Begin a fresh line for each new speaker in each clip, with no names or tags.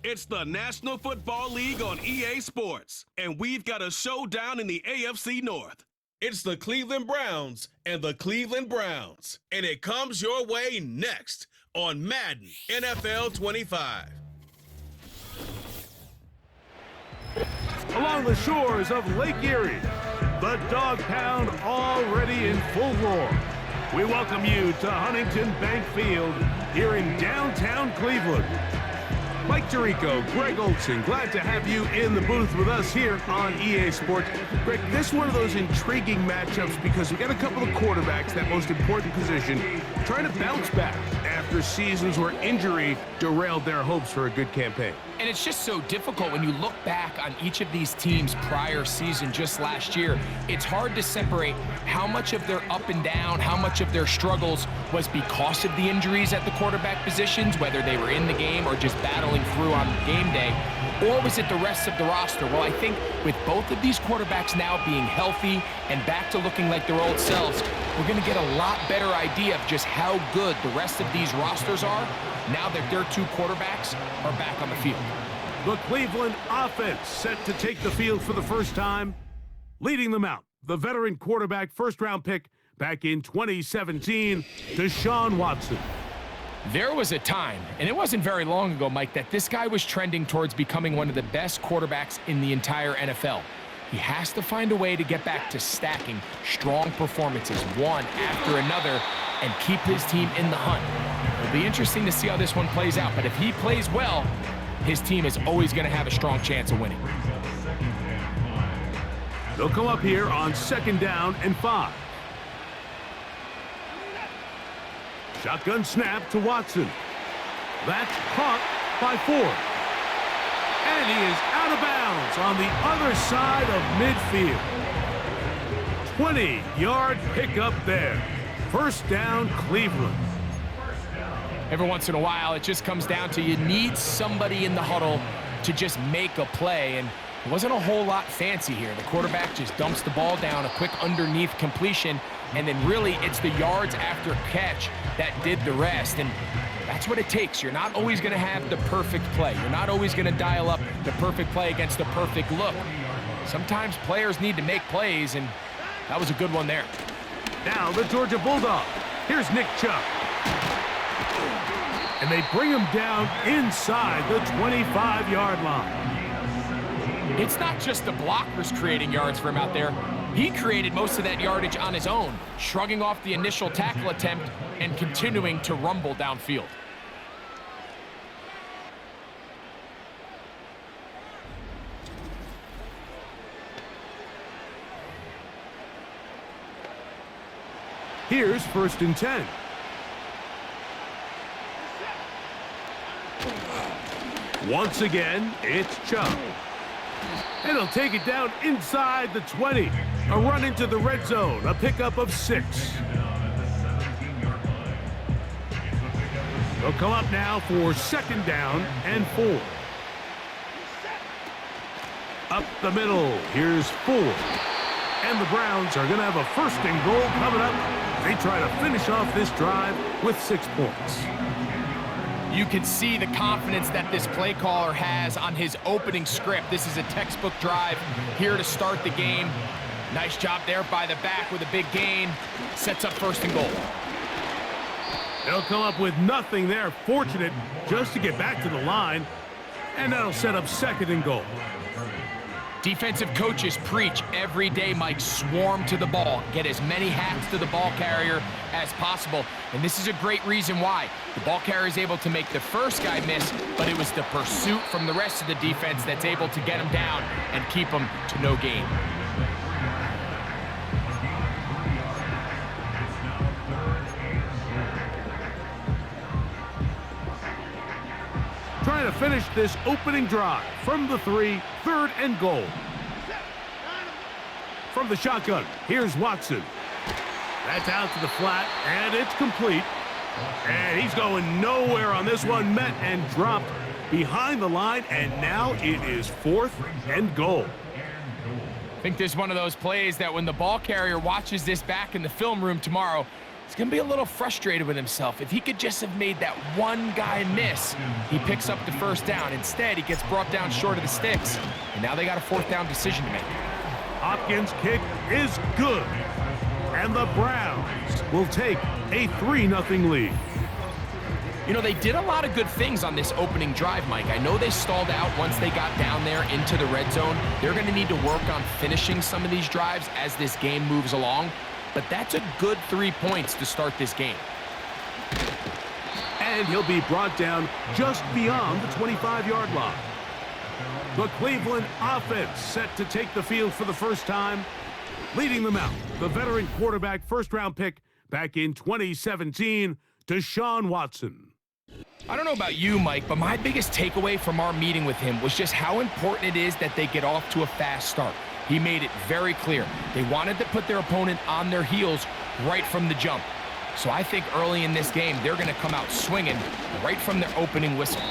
It's the National Football League on EA Sports, and we've got a showdown in the AFC North. It's the Cleveland Browns and the Cleveland Browns, and it comes your way next on Madden NFL 25.
Along the shores of Lake Erie, the Dog Pound already in full roar. We welcome you to Huntington Bank Field here in downtown Cleveland. Mike Tirico, Greg Olson, glad to have you in the booth with us here on EA Sports. Greg, this is one of those intriguing matchups because we got a couple of quarterbacks, that most important position, trying to bounce back after seasons where injury derailed their hopes for a good campaign.
And it's just so difficult when you look back on each of these teams' prior season just last year. It's hard to separate how much of their up and down, how much of their struggles was because of the injuries at the quarterback positions, whether they were in the game or just battling through on game day, or was it the rest of the roster? Well, I think with both of these quarterbacks now being healthy and back to looking like their old selves, we're going to get a lot better idea of just how good the rest of these rosters are now that their two quarterbacks are back on the field.
The Cleveland offense set to take the field for the first time. Leading them out, the veteran quarterback first-round pick back in 2017, Deshaun Watson.
There was a time, and it wasn't very long ago, Mike, that this guy was trending towards becoming one of the best quarterbacks in the entire NFL. He has to find a way to get back to stacking strong performances one after another and keep his team in the hunt. It'll be interesting to see how this one plays out, but if he plays well, his team is always going to have a strong chance of winning.
They'll come up here on 2nd down and 5. Shotgun snap to Watson. That's caught by Ford. And he is out of bounds on the other side of midfield. 20-yard pickup there. First down, Cleveland.
Every once in a while, it just comes down to you need somebody in the huddle to just make a play, and it wasn't a whole lot fancy here. The quarterback just dumps the ball down, a quick underneath completion, and then really it's the yards after catch that did the rest, and that's what it takes. You're not always going to have the perfect play. You're not always going to dial up the perfect play against the perfect look. Sometimes players need to make plays, and that was a good one there.
Now the Georgia Bulldog. Here's Nick Chubb. And they bring him down inside the 25-yard line.
It's not just the blockers creating yards for him out there. He created most of that yardage on his own, shrugging off the initial tackle attempt and continuing to rumble downfield.
Here's 1st and 10. Once again, it's Chubb. And he'll take it down inside the 20. A run into the red zone, a pickup of 6. They'll come up now for 2nd down and 4. Up the middle, here's Ford. And the Browns are going to have a 1st and goal coming up. They try to finish off this drive with 6 points.
You can see the confidence that this play caller has on his opening script. This is a textbook drive here to start the game. Nice job there by the back with a big gain. Sets up 1st and goal.
They'll come up with nothing there. Fortunate just to get back to the line. And that'll set up 2nd and goal.
Defensive coaches preach every day, Mike, swarm to the ball. Get as many hacks to the ball carrier as possible. And this is a great reason why. The ball carrier is able to make the first guy miss, but it was the pursuit from the rest of the defense that's able to get him down and keep him to no gain.
Trying to finish this opening drive from the 3, 3rd and goal. From the shotgun, here's Watson. That's out to the flat, and it's complete. And he's going nowhere on this one. Met and dropped behind the line, and now it is 4th and goal.
I think this is one of those plays that when the ball carrier watches this back in the film room tomorrow, He's going to be a little frustrated with himself. If he could just have made that one guy miss, he picks up the first down. Instead, he gets brought down short of the sticks, and now they got a fourth down decision to make.
Hopkins' kick is good, and the Browns will take a 3-0 lead.
You know, they did a lot of good things on this opening drive, Mike. I know they stalled out once they got down there into the red zone. They're going to need to work on finishing some of these drives as this game moves along. But that's a good 3 points to start this game.
And he'll be brought down just beyond the 25-yard line. The Cleveland offense set to take the field for the first time. Leading them out, the veteran quarterback first-round pick back in 2017, Deshaun Watson.
I don't know about you, Mike, but my biggest takeaway from our meeting with him was just how important it is that they get off to a fast start. He made it very clear. They wanted to put their opponent on their heels right from the jump. So I think early in this game, they're going to come out swinging right from their opening whistle.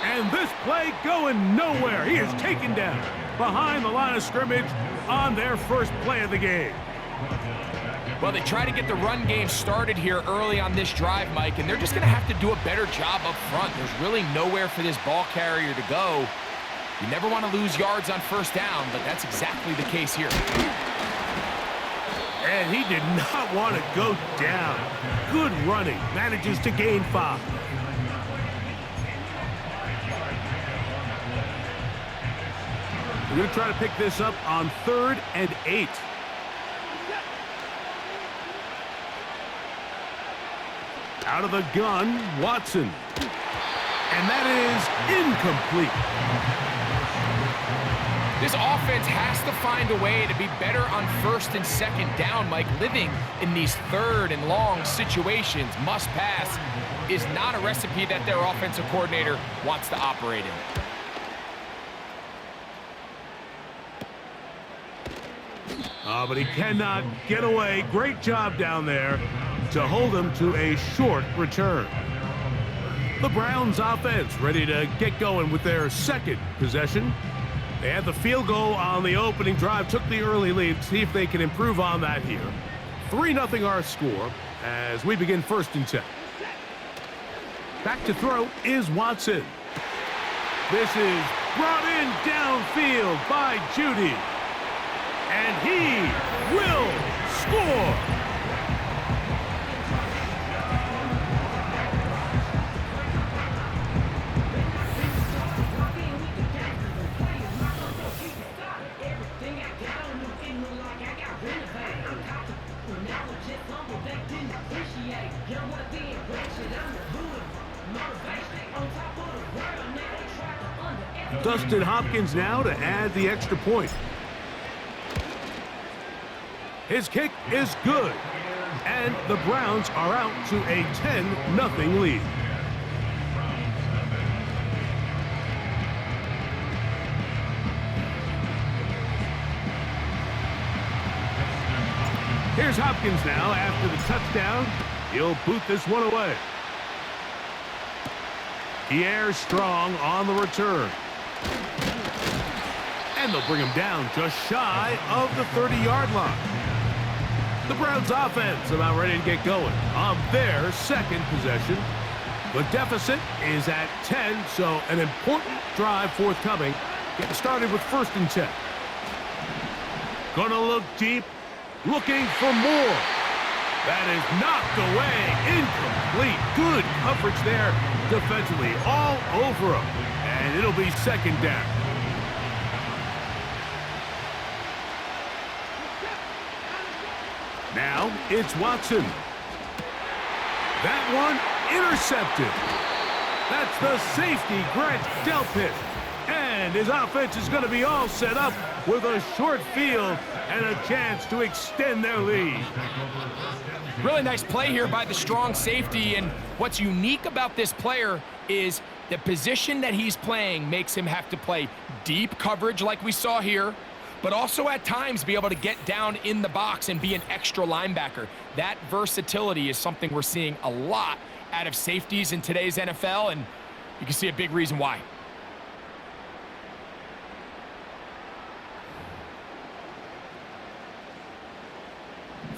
And this play going nowhere. He is taken down behind the line of scrimmage on their first play of the game.
Well, they try to get the run game started here early on this drive, Mike, and they're just going to have to do a better job up front. There's really nowhere for this ball carrier to go. You never want to lose yards on first down, but that's exactly the case here.
And he did not want to go down. Good running. Manages to gain 5. We're going to try to pick this up on 3rd and 8. Out of the gun, Watson. And that is incomplete.
This offense has to find a way to be better on first and second down, Mike. Living in these third and long situations, must pass, is not a recipe that their offensive coordinator wants to operate in.
But he cannot get away. Great job down there to hold him to a short return. The Browns offense ready to get going with their second possession. They had the field goal on the opening drive, took the early lead. See if they can improve on that here. 3-0 our score as we begin 1st and 10. Back to throw is Watson. This is brought in downfield by Judy. And he will score. Dustin Hopkins now to add the extra point. His kick is good, and the Browns are out to a 10-0 lead. Here's Hopkins now after the touchdown. He'll boot this one away. Pierre Strong on the return. And they'll bring him down just shy of the 30-yard line. The Browns offense about ready to get going on their second possession. The deficit is at 10, so an important drive forthcoming. Getting started with 1st and 10. Gonna look deep, looking for more. That is knocked away, incomplete. Good coverage there defensively, all over him. And it'll be 2nd down. Now it's Watson. That one intercepted. That's the safety, Grant Delpit. And his offense is going to be all set up with a short field and a chance to extend their lead.
Really nice play here by the strong safety, and what's unique about this player is the position that he's playing makes him have to play deep coverage like we saw here, but also at times be able to get down in the box and be an extra linebacker. That versatility is something we're seeing a lot out of safeties in today's NFL, and you can see a big reason why.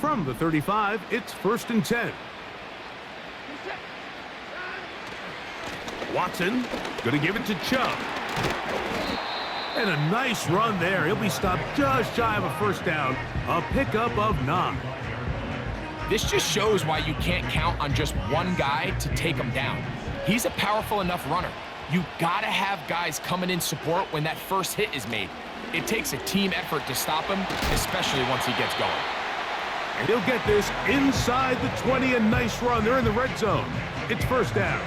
From the 35, it's 1st and 10. Watson going to give it to Chubb. And a nice run there. He'll be stopped just shy of a first down. A pickup of 9.
This just shows why you can't count on just one guy to take him down. He's a powerful enough runner. You gotta have guys coming in support when that first hit is made. It takes a team effort to stop him, especially once he gets going.
And he'll get this inside the 20. A nice run. They're in the red zone. It's first down.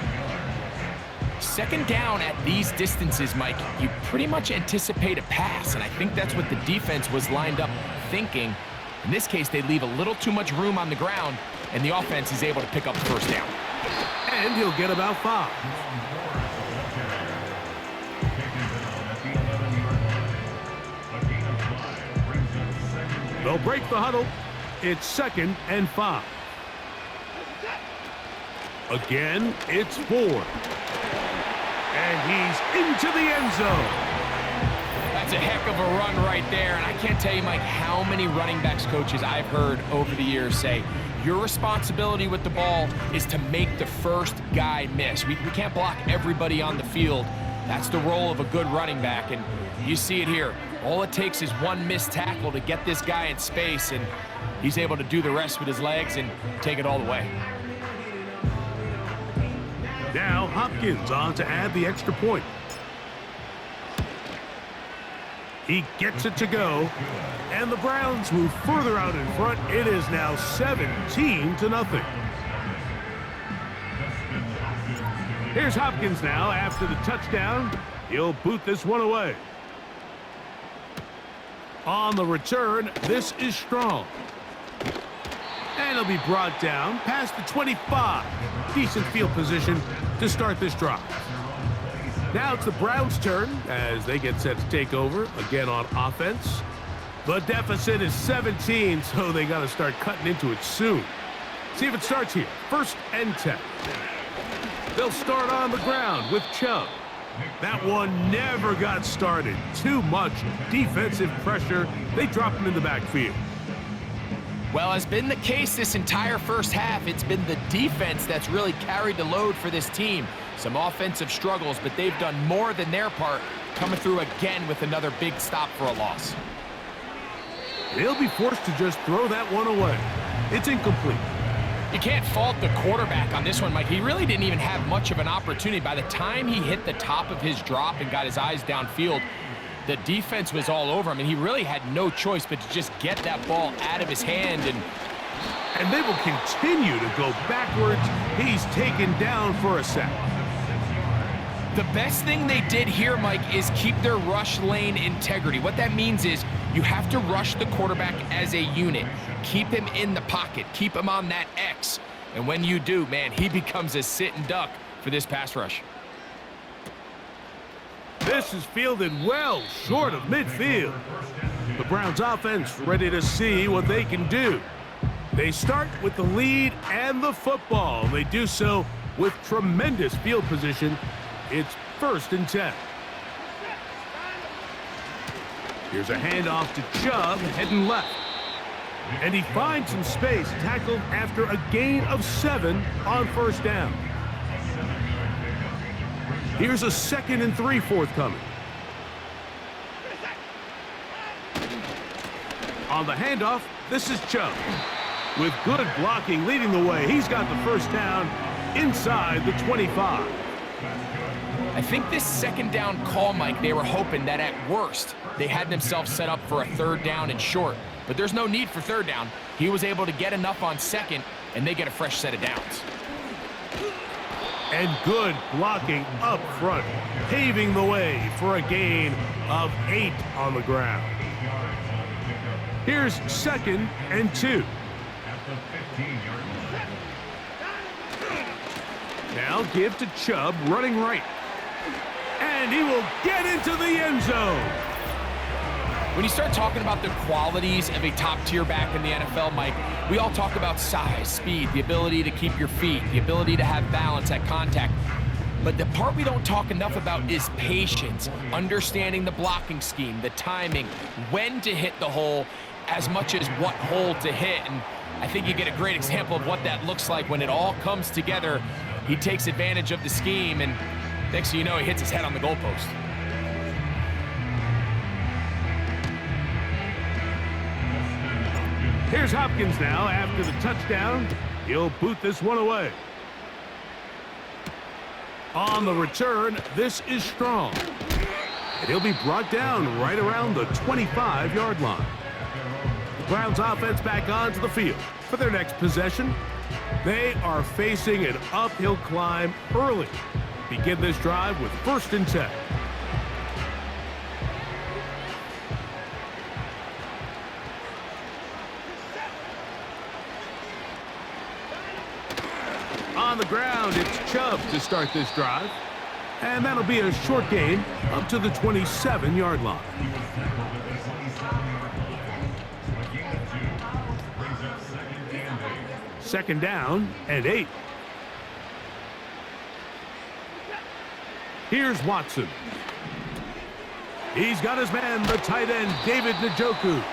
Second down at these distances, Mike, you pretty much anticipate a pass, and I think that's what the defense was lined up thinking. In this case, they leave a little too much room on the ground, and the offense is able to pick up the first down.
And he'll get about 5. They'll break the huddle. It's 2nd and 5. Again, it's 4. And he's into the end zone.
That's a heck of a run right there, and I can't tell you, Mike, how many running backs coaches I've heard over the years say, your responsibility with the ball is to make the first guy miss. We can't block everybody on the field. That's the role of a good running back, and you see it here. All it takes is one missed tackle to get this guy in space, and he's able to do the rest with his legs and take it all the way.
Now Hopkins on to add the extra point. He gets it to go, and the Browns move further out in front. It is now 17-0. Here's Hopkins now after the touchdown. He'll boot this one away. On the return, this is Strong. And he'll be brought down past the 25. Decent field position to start this drive. Now it's the Browns' turn as they get set to take over again on offense. The deficit is 17, so they got to start cutting into it soon. See if it starts here. 1st and 10. They'll start on the ground with Chubb. That one never got started. Too much defensive pressure. They drop him in the backfield.
Well, as been the case this entire first half, it's been the defense that's really carried the load for this team. Some offensive struggles, but they've done more than their part, coming through again with another big stop for a loss.
They'll be forced to just throw that one away. It's incomplete.
You can't fault the quarterback on this one, Mike. He really didn't even have much of an opportunity. By the time he hit the top of his drop and got his eyes downfield, the defense was all over him, and he really had no choice but to just get that ball out of his hand.
And they will continue to go backwards. He's taken down for a sack.
The best thing they did here, Mike, is keep their rush lane integrity. What that means is you have to rush the quarterback as a unit. Keep him in the pocket. Keep him on that X. And when you do, man, he becomes a sit and duck for this pass rush.
This is fielded well short of midfield. The Browns offense ready to see what they can do. They start with the lead and the football. They do so with tremendous field position. It's 1st and 10. Here's a handoff to Chubb, heading left. And he finds some space, tackled after a gain of 7 on 1st down. Here's a 2nd and 3 forthcoming. On the handoff, this is Chubb. With good blocking leading the way, he's got the first down inside the 25.
I think this 2nd down call, Mike, they were hoping that at worst, they had themselves set up for a 3rd down and short. But there's no need for 3rd down. He was able to get enough on 2nd, and they get a fresh set of downs.
And good blocking up front, paving the way for a gain of 8 on the ground. Here's 2nd and 2. Now give to Chubb, running right. And he will get into the end zone.
When you start talking about the qualities of a top-tier back in the NFL, Mike, we all talk about size, speed, the ability to keep your feet, the ability to have balance at contact. But the part we don't talk enough about is patience, understanding the blocking scheme, the timing, when to hit the hole, as much as what hole to hit. And I think you get a great example of what that looks like when it all comes together. He takes advantage of the scheme, and next thing you know, he hits his head on the goalpost.
Here's Hopkins now after the touchdown. He'll boot this one away. On the return, this is Strong. And he'll be brought down right around the 25-yard line. The Browns offense back onto the field for their next possession. They are facing an uphill climb early. Begin this drive with 1st and 10. On the ground, it's Chubb to start this drive. And that'll be a short gain up to the 27-yard line. Second down and 8. Here's Watson. He's got his man, the tight end, David Njoku.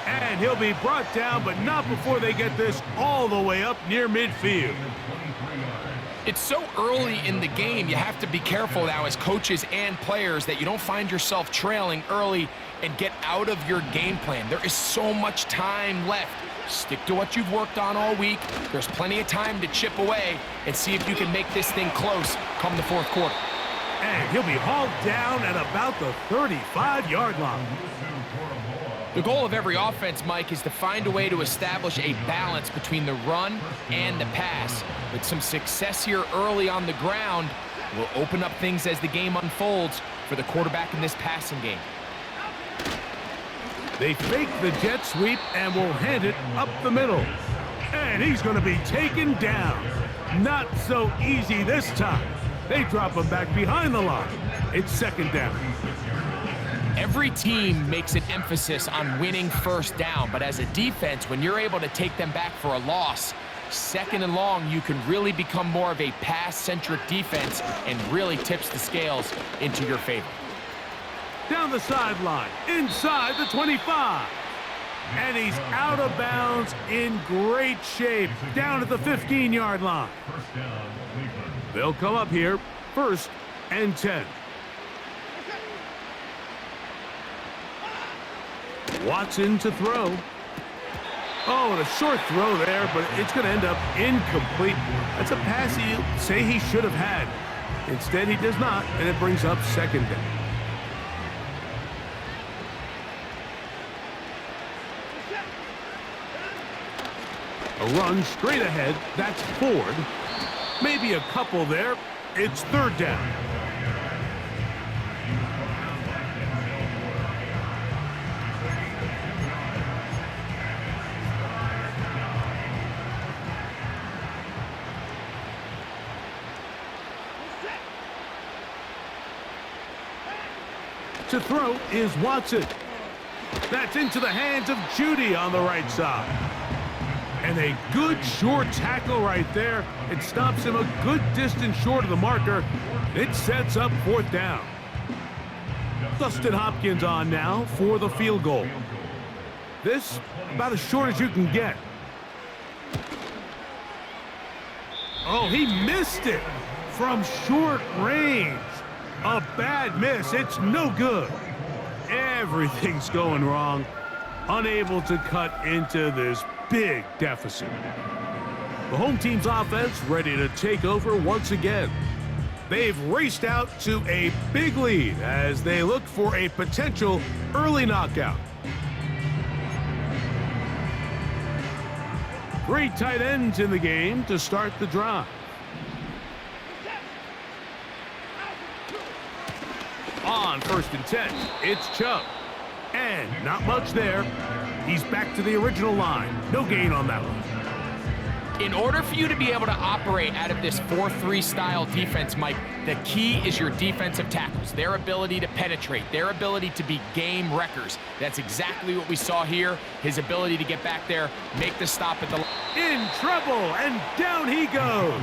And he'll be brought down, but not before they get this all the way up near midfield.
It's so early in the game, you have to be careful now as coaches and players that you don't find yourself trailing early and get out of your game plan. There is so much time left. Stick to what you've worked on all week. There's plenty of time to chip away and see if you can make this thing close come the 4th quarter.
And he'll be hauled down at about the 35-yard line.
The goal of every offense, Mike, is to find a way to establish a balance between the run and the pass. With some success here early on the ground, will open up things as the game unfolds for the quarterback in this passing game.
They fake the jet sweep and will hand it up the middle. And he's going to be taken down. Not so easy this time. They drop him back behind the line. It's 2nd down.
Every team makes an emphasis on winning 1st down, but as a defense, when you're able to take them back for a loss, 2nd and long, you can really become more of a pass-centric defense and really tips the scales into your favor.
Down the sideline, inside the 25. And he's out of bounds in great shape, down at the 15-yard line. They'll come up here, 1st and 10. Watson to throw. Oh, and a short throw there, but it's going to end up incomplete. That's a pass you say he should have had. Instead, he does not, and it brings up 2nd down. A run straight ahead. That's Ford. Maybe a couple there. It's 3rd down. To throw is Watson. That's into the hands of Judy on the right side. And a good short tackle right there. It stops him a good distance short of the marker. It sets up 4th down. Dustin Hopkins on now for the field goal. This about as short as you can get. Oh, he missed it from short range. A bad miss. It's no good. Everything's going wrong. Unable to cut into this big deficit. The home team's offense ready to take over once again. They've raced out to a big lead as they look for a potential early knockout. Great tight ends in the game to start the drive. On 1st and 10, it's Chubb. And not much there. He's back to the original line. No gain on that one.
In order for you to be able to operate out of this 4-3 style defense, Mike, the key is your defensive tackles, their ability to penetrate, their ability to be game wreckers. That's exactly what we saw here, his ability to get back there, make the stop at the line.
In trouble, and down he goes.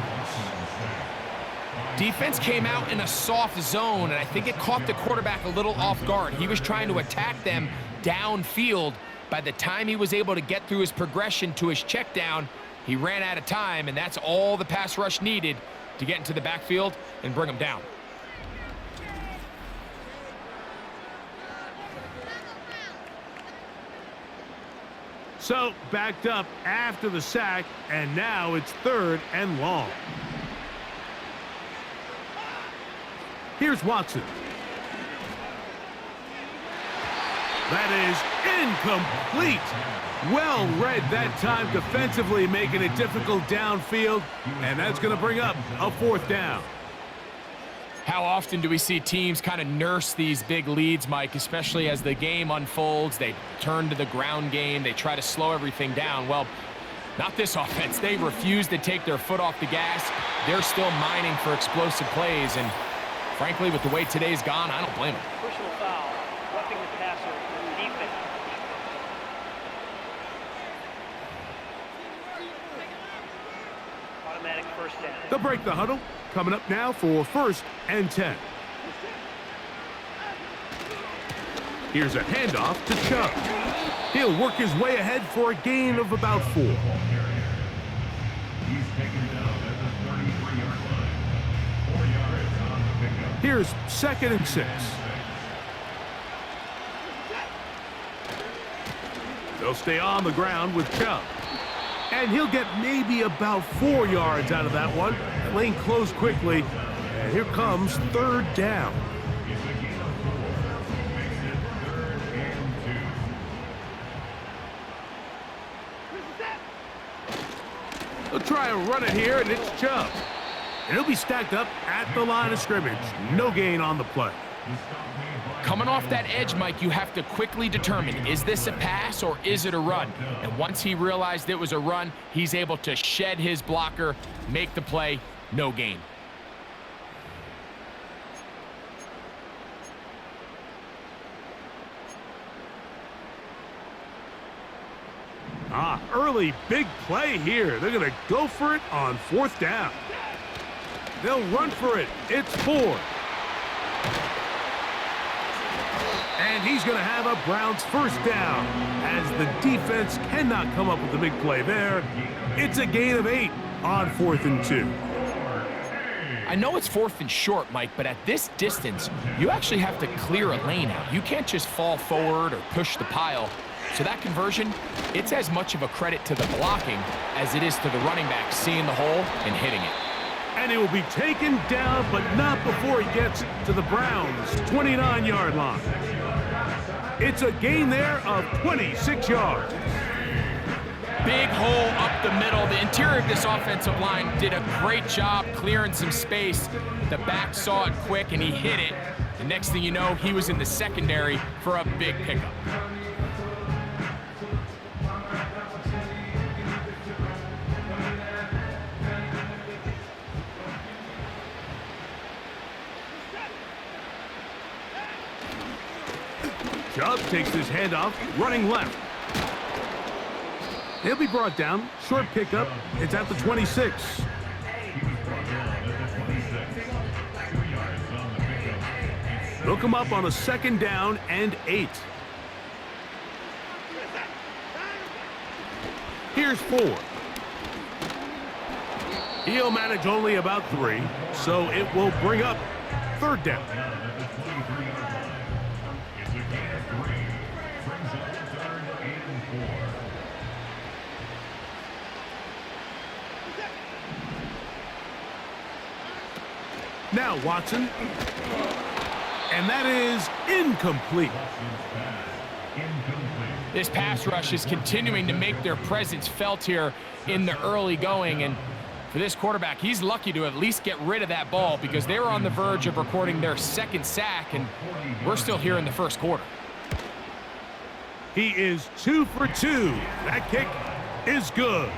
Defense came out in a soft zone, and I think it caught the quarterback a little off guard. He was trying to attack them downfield, By the time he was able to get through his progression to his check down, he ran out of time, and that's all the pass rush needed to get into the backfield and bring him down.
So, backed up after the sack, and now it's 3rd and long. Here's Watson. That is incomplete. Well read that time defensively, making it difficult downfield, and that's going to bring up a 4th down.
How often do we see teams kind of nurse these big leads, Mike, especially as the game unfolds? They turn to the ground game. They try to slow everything down. Well, not this offense. They refuse to take their foot off the gas. They're still mining for explosive plays, and frankly, with the way today's gone, I don't blame them.
Personal foul, roughing the passer, defense. Automatic 1st down.
They'll break the huddle. Coming up now for 1st and 10. Here's a handoff to Chubb. He'll work his way ahead for a gain of about 4.
He's taken down at the 33-yard line. 4 yards on the pickup.
Here's 2nd and 6. They'll stay on the ground with Chubb. And he'll get maybe about 4 yards out of that one. The lane closed quickly. And here comes 3rd down. They'll try and run it here, and it's Chubb. And he'll be stacked up at the line of scrimmage. No gain on the play.
Coming off that edge, Mike, you have to quickly determine, is this a pass or is it a run? And once he realized it was a run, he's able to shed his blocker, make the play, no gain.
Early big play here. They're going to go for it on 4th down. They'll run for it. It's 4. And he's going to have a Browns 1st down as the defense cannot come up with a big play there. It's a gain of 8 on 4th and 2.
I know it's 4th and short, Mike, but at this distance, you actually have to clear a lane out. You can't just fall forward or push the pile. So that conversion, it's as much of a credit to the blocking as it is to the running back seeing the hole and hitting it.
And he will be taken down, but not before he gets to the Browns' 29-yard line. It's a gain there of 26 yards.
Big hole up the middle. The interior of this offensive line did a great job clearing some space. The back saw it quick, and he hit it. The next thing you know, he was in the secondary for a big pickup.
Chubb takes his handoff, running left. He'll be brought down. Short pickup. It's at the 26. They'll come up on a 2nd down and 8. Here's 4. He'll manage only about 3, so it will bring up 3rd down. Now Watson. And that is incomplete.
This pass rush is continuing to make their presence felt here in the early going. And for this quarterback, he's lucky to at least get rid of that ball because they were on the verge of recording their 2nd sack, and we're still here in the 1st quarter.
He is 2 for 2. That kick is good.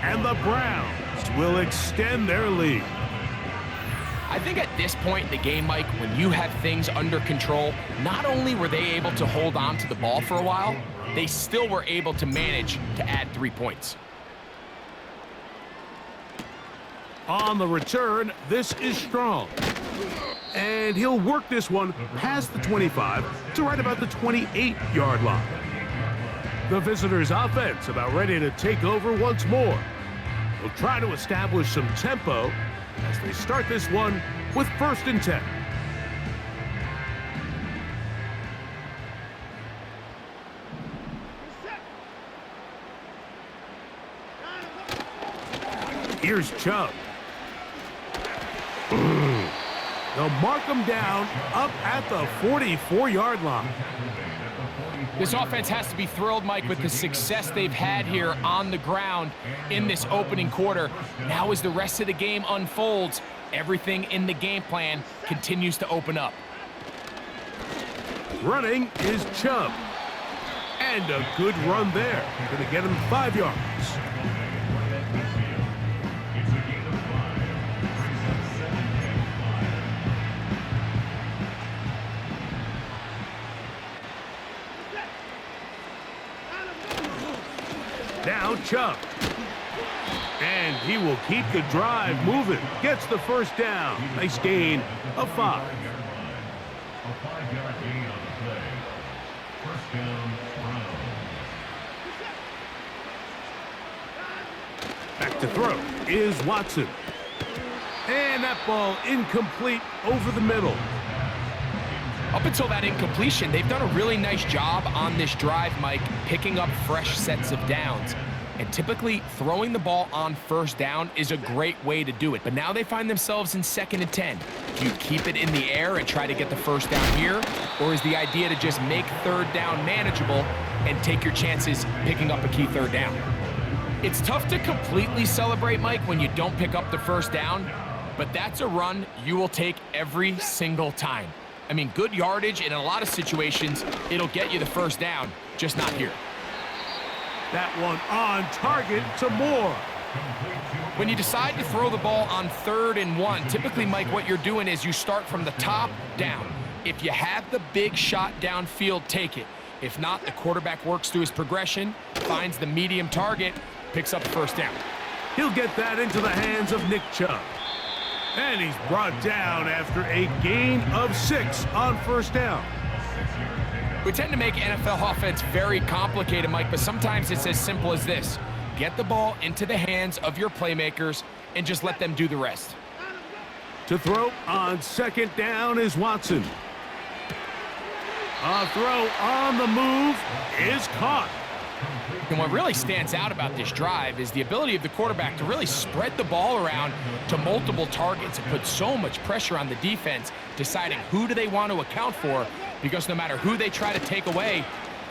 And the Browns will extend their lead.
I think at this point in the game, Mike, when you have things under control, not only were they able to hold on to the ball for a while, they still were able to manage to add 3 points.
On the return, this is Strong. And he'll work this one past the 25 to right about the 28-yard line. The visitors' offense about ready to take over once more. They'll try to establish some tempo as they start this one with 1st and 10. Here's Chubb. They'll mark him down up at the 44-yard line.
This offense has to be thrilled, Mike, with the success they've had here on the ground in this opening quarter. Now as the rest of the game unfolds, everything in the game plan continues to open up.
Running is Chubb. And a good run there. Going to get him 5 yards. Now Chubb. And he will keep the drive moving. Gets the 1st down. Nice gain of 5.
A 5-yard gain on the play. 1st down, Browns.
Back to throw is Watson. And that ball incomplete over the middle.
Up until that incompletion, they've done a really nice job on this drive, Mike, picking up fresh sets of downs. And typically, throwing the ball on 1st down is a great way to do it. But now they find themselves in 2nd and 10. Do you keep it in the air and try to get the 1st down here? Or is the idea to just make 3rd down manageable and take your chances picking up a key 3rd down? It's tough to completely celebrate, Mike, when you don't pick up the 1st down. But that's a run you will take every single time. I mean, good yardage, and in a lot of situations, it'll get you the 1st down, just not here.
That one on target to Moore.
When you decide to throw the ball on 3rd and 1, typically, Mike, what you're doing is you start from the top down. If you have the big shot downfield, take it. If not, the quarterback works through his progression, finds the medium target, picks up the 1st down.
He'll get that into the hands of Nick Chubb. And he's brought down after a gain of 6 on 1st down.
We tend to make NFL offense very complicated, Mike, but sometimes it's as simple as this. Get the ball into the hands of your playmakers and just let them do the rest.
To throw on 2nd down is Watson. A throw on the move is caught.
And what really stands out about this drive is the ability of the quarterback to really spread the ball around to multiple targets and put so much pressure on the defense, deciding who do they want to account for, because no matter who they try to take away,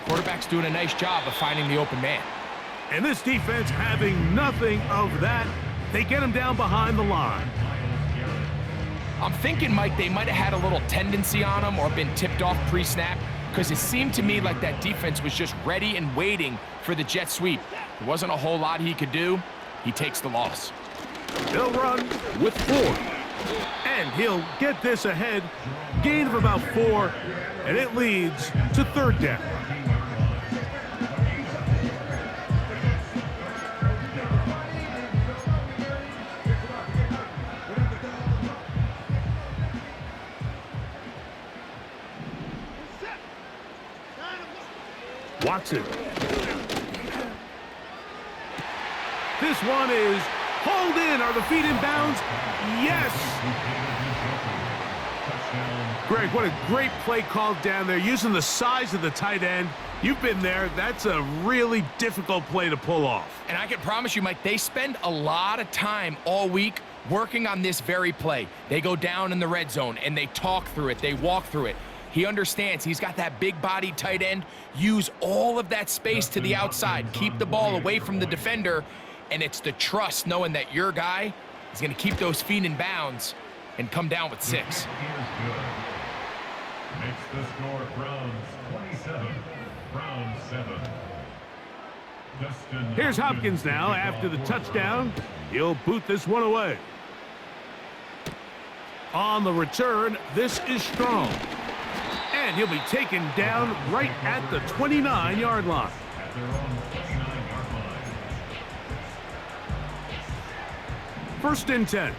quarterback's doing a nice job of finding the open man.
And this defense having nothing of that, they get him down behind the line.
I'm thinking, Mike, they might have had a little tendency on him or been tipped off pre-snap, because it seemed to me like that defense was just ready and waiting for the jet sweep. There wasn't a whole lot he could do. He takes the loss.
They'll run with 4. And he'll get this ahead. Gain of about 4, and it leads to 3rd down. Watson. This one is hauled in. Are the feet in bounds? Yes! Greg, what a great play called down there, using the size of the tight end. You've been there. That's a really difficult play to pull off.
And I can promise you, Mike, they spend a lot of time all week working on this very play. They go down in the red zone, and they talk through it. They walk through it. He understands he's got that big-bodied tight end. Use all of that space to the outside. Keep the ball away from the defender, and it's the trust knowing that your guy is going to keep those feet in bounds and come down with 6.
Makes the score Browns 27, Browns 7.
Here's Hopkins now after the touchdown. He'll boot this one away. On the return, this is Strong. And he'll be taken down right at the 29-yard line.
At their own 29-yard line.
1st and 10.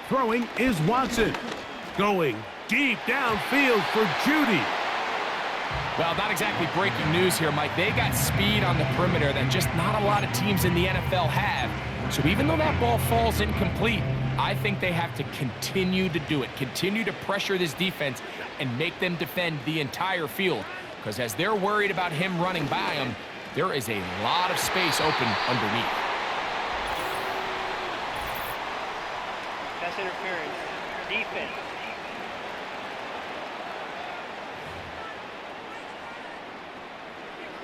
Throwing is Watson. Going deep downfield for Judy.
Well, not exactly breaking news here, Mike. They got speed on the perimeter that just not a lot of teams in the NFL have. So even though that ball falls incomplete, I think they have to continue to do it, continue to pressure this defense and make them defend the entire field. Because as they're worried about him running by them, there is a lot of space open underneath.
Pass interference. Defense.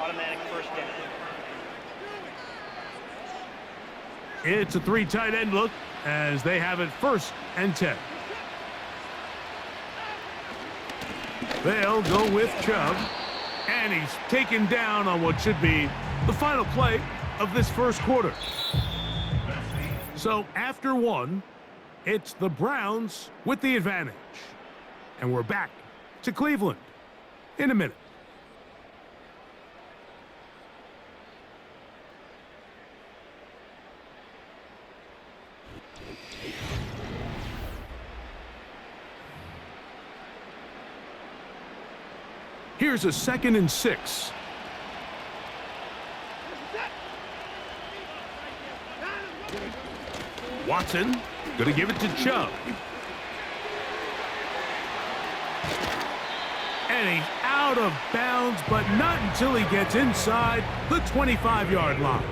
Automatic first down.
It's a 3 tight end look as they have it 1st and 10. They'll go with Chubb, and he's taken down on what should be the final play of this first quarter. So after 1, it's the Browns with the advantage. And we're back to Cleveland in a minute. Here's a 2nd and 6. Watson going to give it to Chubb. And he's out of bounds, but not until he gets inside the 25-yard line.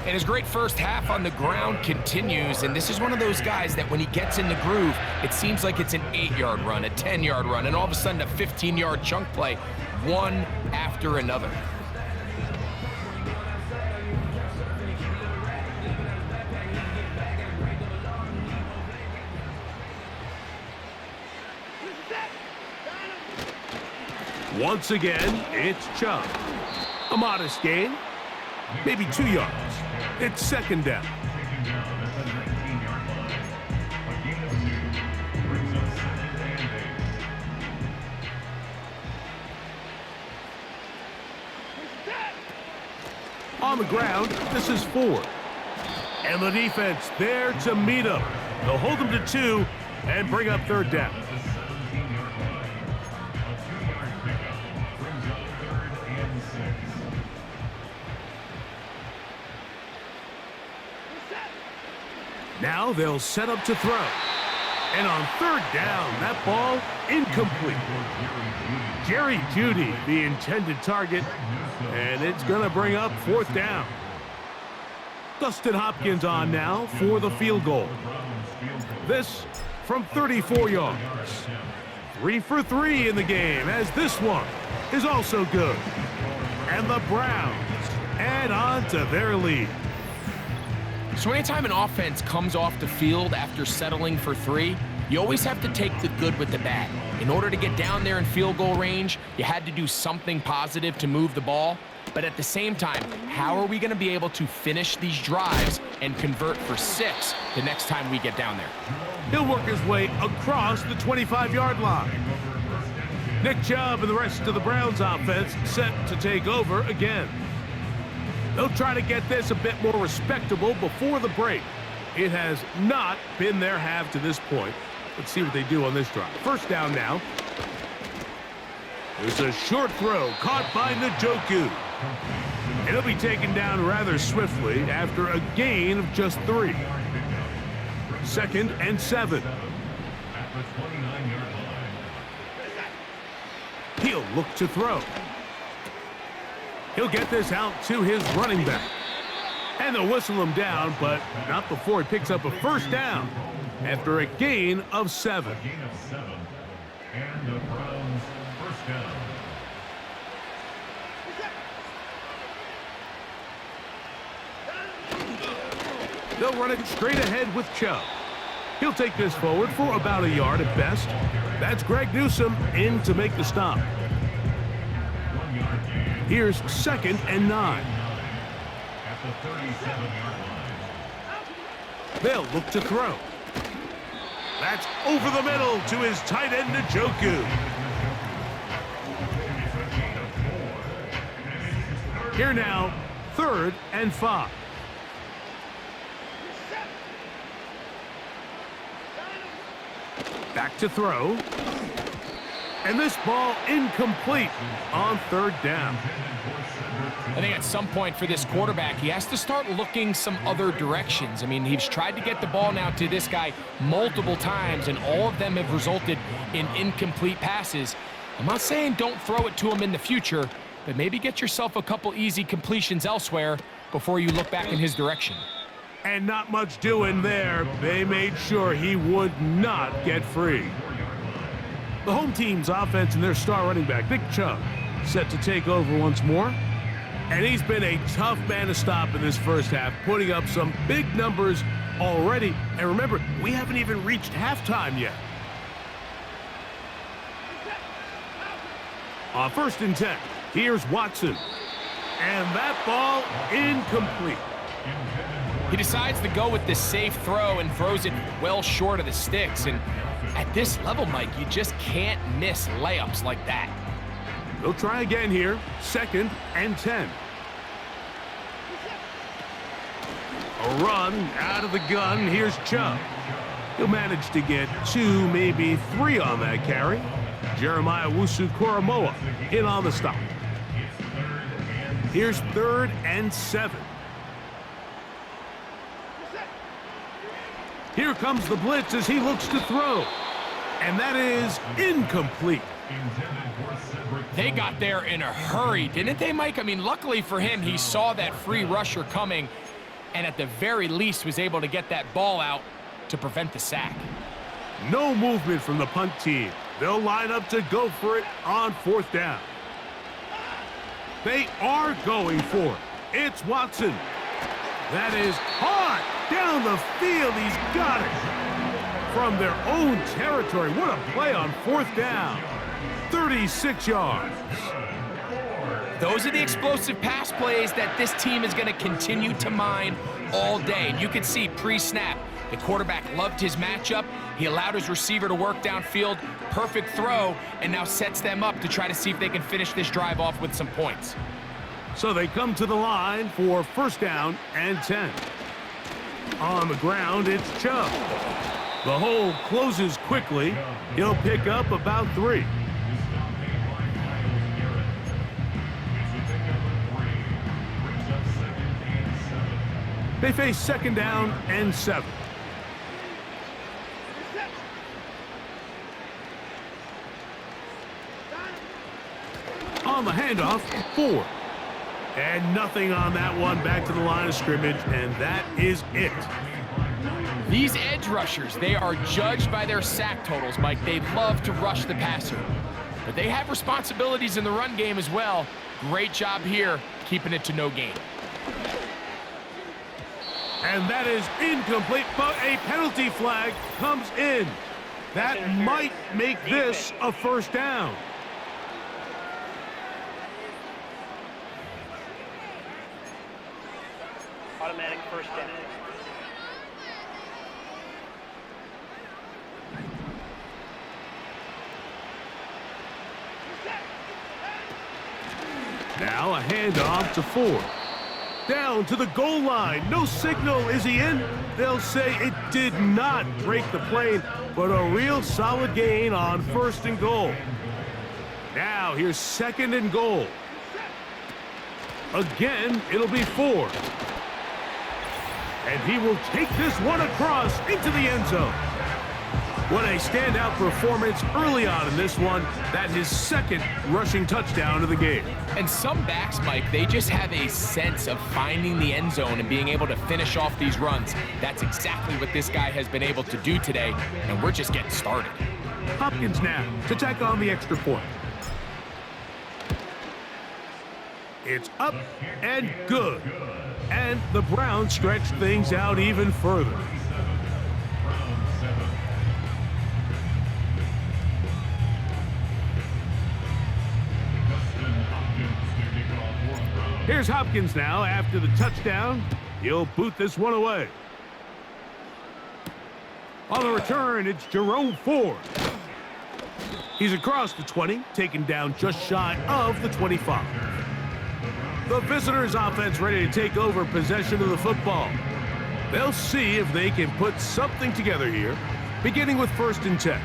And his great first half on the ground continues, and this is one of those guys that when he gets in the groove, it seems like it's an 8-yard run, a 10-yard run, and all of a sudden a 15-yard chunk play, one after another.
Once again, it's Chubb. A modest gain, maybe 2 yards. It's 2nd down. On the ground, this is 4. And the defense there to meet him. They'll hold him to 2 and bring up 3rd down. Now they'll set up to throw. And on 3rd down, that ball incomplete. Jerry Jeudy, the intended target, and it's going to bring up 4th down. Dustin Hopkins on now for the field goal. This from 34 yards. 3 for 3 in the game, as this one is also good. And the Browns add on to their lead.
So anytime an offense comes off the field after settling for 3, you always have to take the good with the bad. In order to get down there in field goal range, you had to do something positive to move the ball. But at the same time, how are we going to be able to finish these drives and convert for 6 the next time we get down there?
He'll work his way across the 25-yard line. Nick Chubb and the rest of the Browns offense set to take over again. They'll try to get this a bit more respectable before the break. It has not been their half to this point. Let's see what they do on this drive. 1st down now. There's a short throw caught by Njoku. It'll be taken down rather swiftly after a gain of just 3. 2nd and 7. He'll look to throw. He'll get this out to his running back. And they'll whistle him down, but not before he picks up a 1st down after a gain of 7.
And the Browns 1st down.
They'll run it straight ahead with Chubb. He'll take this forward for about a yard at best. That's Greg Newsome in to make the stop. Here's 2nd and 9.
At the 37-yard line.
They'll look to throw. That's over the middle to his tight end, Njoku. Here now, 3rd and 5. Back to throw. And this ball incomplete on third down.
I think at some point for this quarterback, he has to start looking some other directions. I mean, he's tried to get the ball now to this guy multiple times, and all of them have resulted in incomplete passes. I'm not saying don't throw it to him in the future, but maybe get yourself a couple easy completions elsewhere before you look back in his direction.
And not much doing there. They made sure he would not get free. The home team's offense and their star running back, Nick Chubb, set to take over once more. And he's been a tough man to stop in this first half, putting up some big numbers already. And remember, we haven't even reached halftime yet. On 1st and 10, here's Watson. And that ball incomplete.
He decides to go with the safe throw and throws it well short of the sticks. And at this level, Mike, you just can't miss layups like that.
They'll try again here. 2nd and 10. A run out of the gun. Here's Chubb. He'll manage to get 2, maybe 3 on that carry. Jeremiah Wusu-Koramoah in on the stop. Here's 3rd and 7. Here comes the blitz as he looks to throw. And that is incomplete.
They got there in a hurry, didn't they, Mike? I mean, luckily for him, he saw that free rusher coming and at the very least was able to get that ball out to prevent the sack.
No movement from the punt team. They'll line up to go for it on 4th down. They are going for it. It's Watson. That is hard down the field. He's got it. From their own territory. What a play on 4th down. 36 yards.
Those are the explosive pass plays that this team is going to continue to mine all day. And you can see pre-snap, the quarterback loved his matchup. He allowed his receiver to work downfield. Perfect throw, and now sets them up to try to see if they can finish this drive off with some points.
So they come to the line for 1st down and 10. On the ground, it's Chubb. The hole closes quickly. He'll pick up about 3. They face 2nd down and 7. On the handoff, 4. And nothing on that one. Back to the line of scrimmage, and that is it.
These edge rushers, they are judged by their sack totals, Mike. They love to rush the passer. But they have responsibilities in the run game as well. Great job here, keeping it to no gain.
And that is incomplete, but a penalty flag comes in. That might make this a 1st down.
Automatic 1st down.
Now a handoff to 4. Down to the goal line. No signal. Is he in? They'll say it did not break the plane, but a real solid gain on 1st and goal. Now here's 2nd and goal. Again, it'll be 4. And he will take this one across into the end zone. What a standout performance early on in this one. That's his 2nd rushing touchdown of the game.
And some backs, Mike, they just have a sense of finding the end zone and being able to finish off these runs. That's exactly what this guy has been able to do today, and we're just getting started.
Hopkins now to tack on the extra point. It's up and good. And the Browns stretch things out even further. Here's Hopkins now after the touchdown. He'll boot this one away. On the return, it's Jerome Ford. He's across the 20, taken down just shy of the 25. The visitors' offense ready to take over possession of the football. They'll see if they can put something together here. beginning with 1st and 10.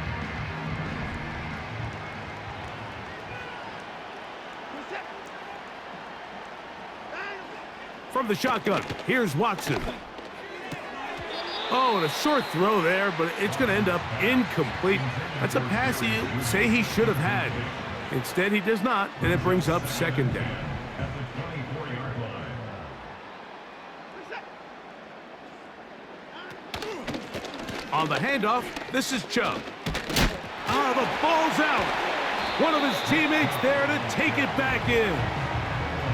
From the shotgun, here's Watson. Oh, and a short throw there, but it's going to end up incomplete. That's a pass he say he should have had. Instead, he does not, and it brings up 2nd down.
At the 24-yard line.
On the handoff, this is Chubb. Ah, the ball's out. One of his teammates there to take it back in.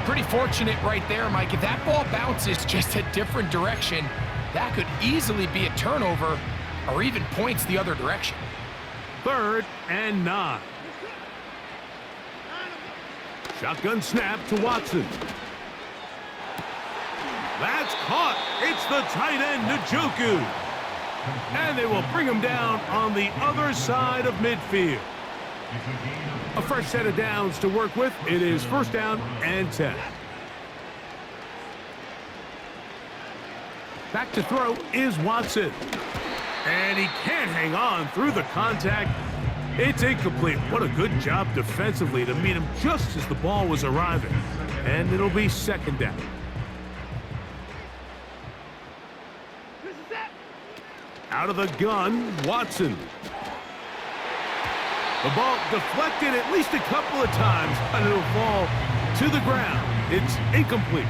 Pretty fortunate right there, Mike. If that ball bounces just a different direction, that could easily be a turnover or even points the other direction.
3rd and 9. Shotgun snap to Watson. That's caught. It's the tight end, Njoku. And they will bring him down on the other side of midfield. A fresh set of downs to work with. It is 1st down and 10. Back to throw is Watson. And he can't hang on through the contact. It's incomplete. What a good job defensively to meet him just as the ball was arriving. And it'll be 2nd down. Out of the gun, Watson. The ball deflected at least a couple of times, and it'll fall to the ground. It's incomplete.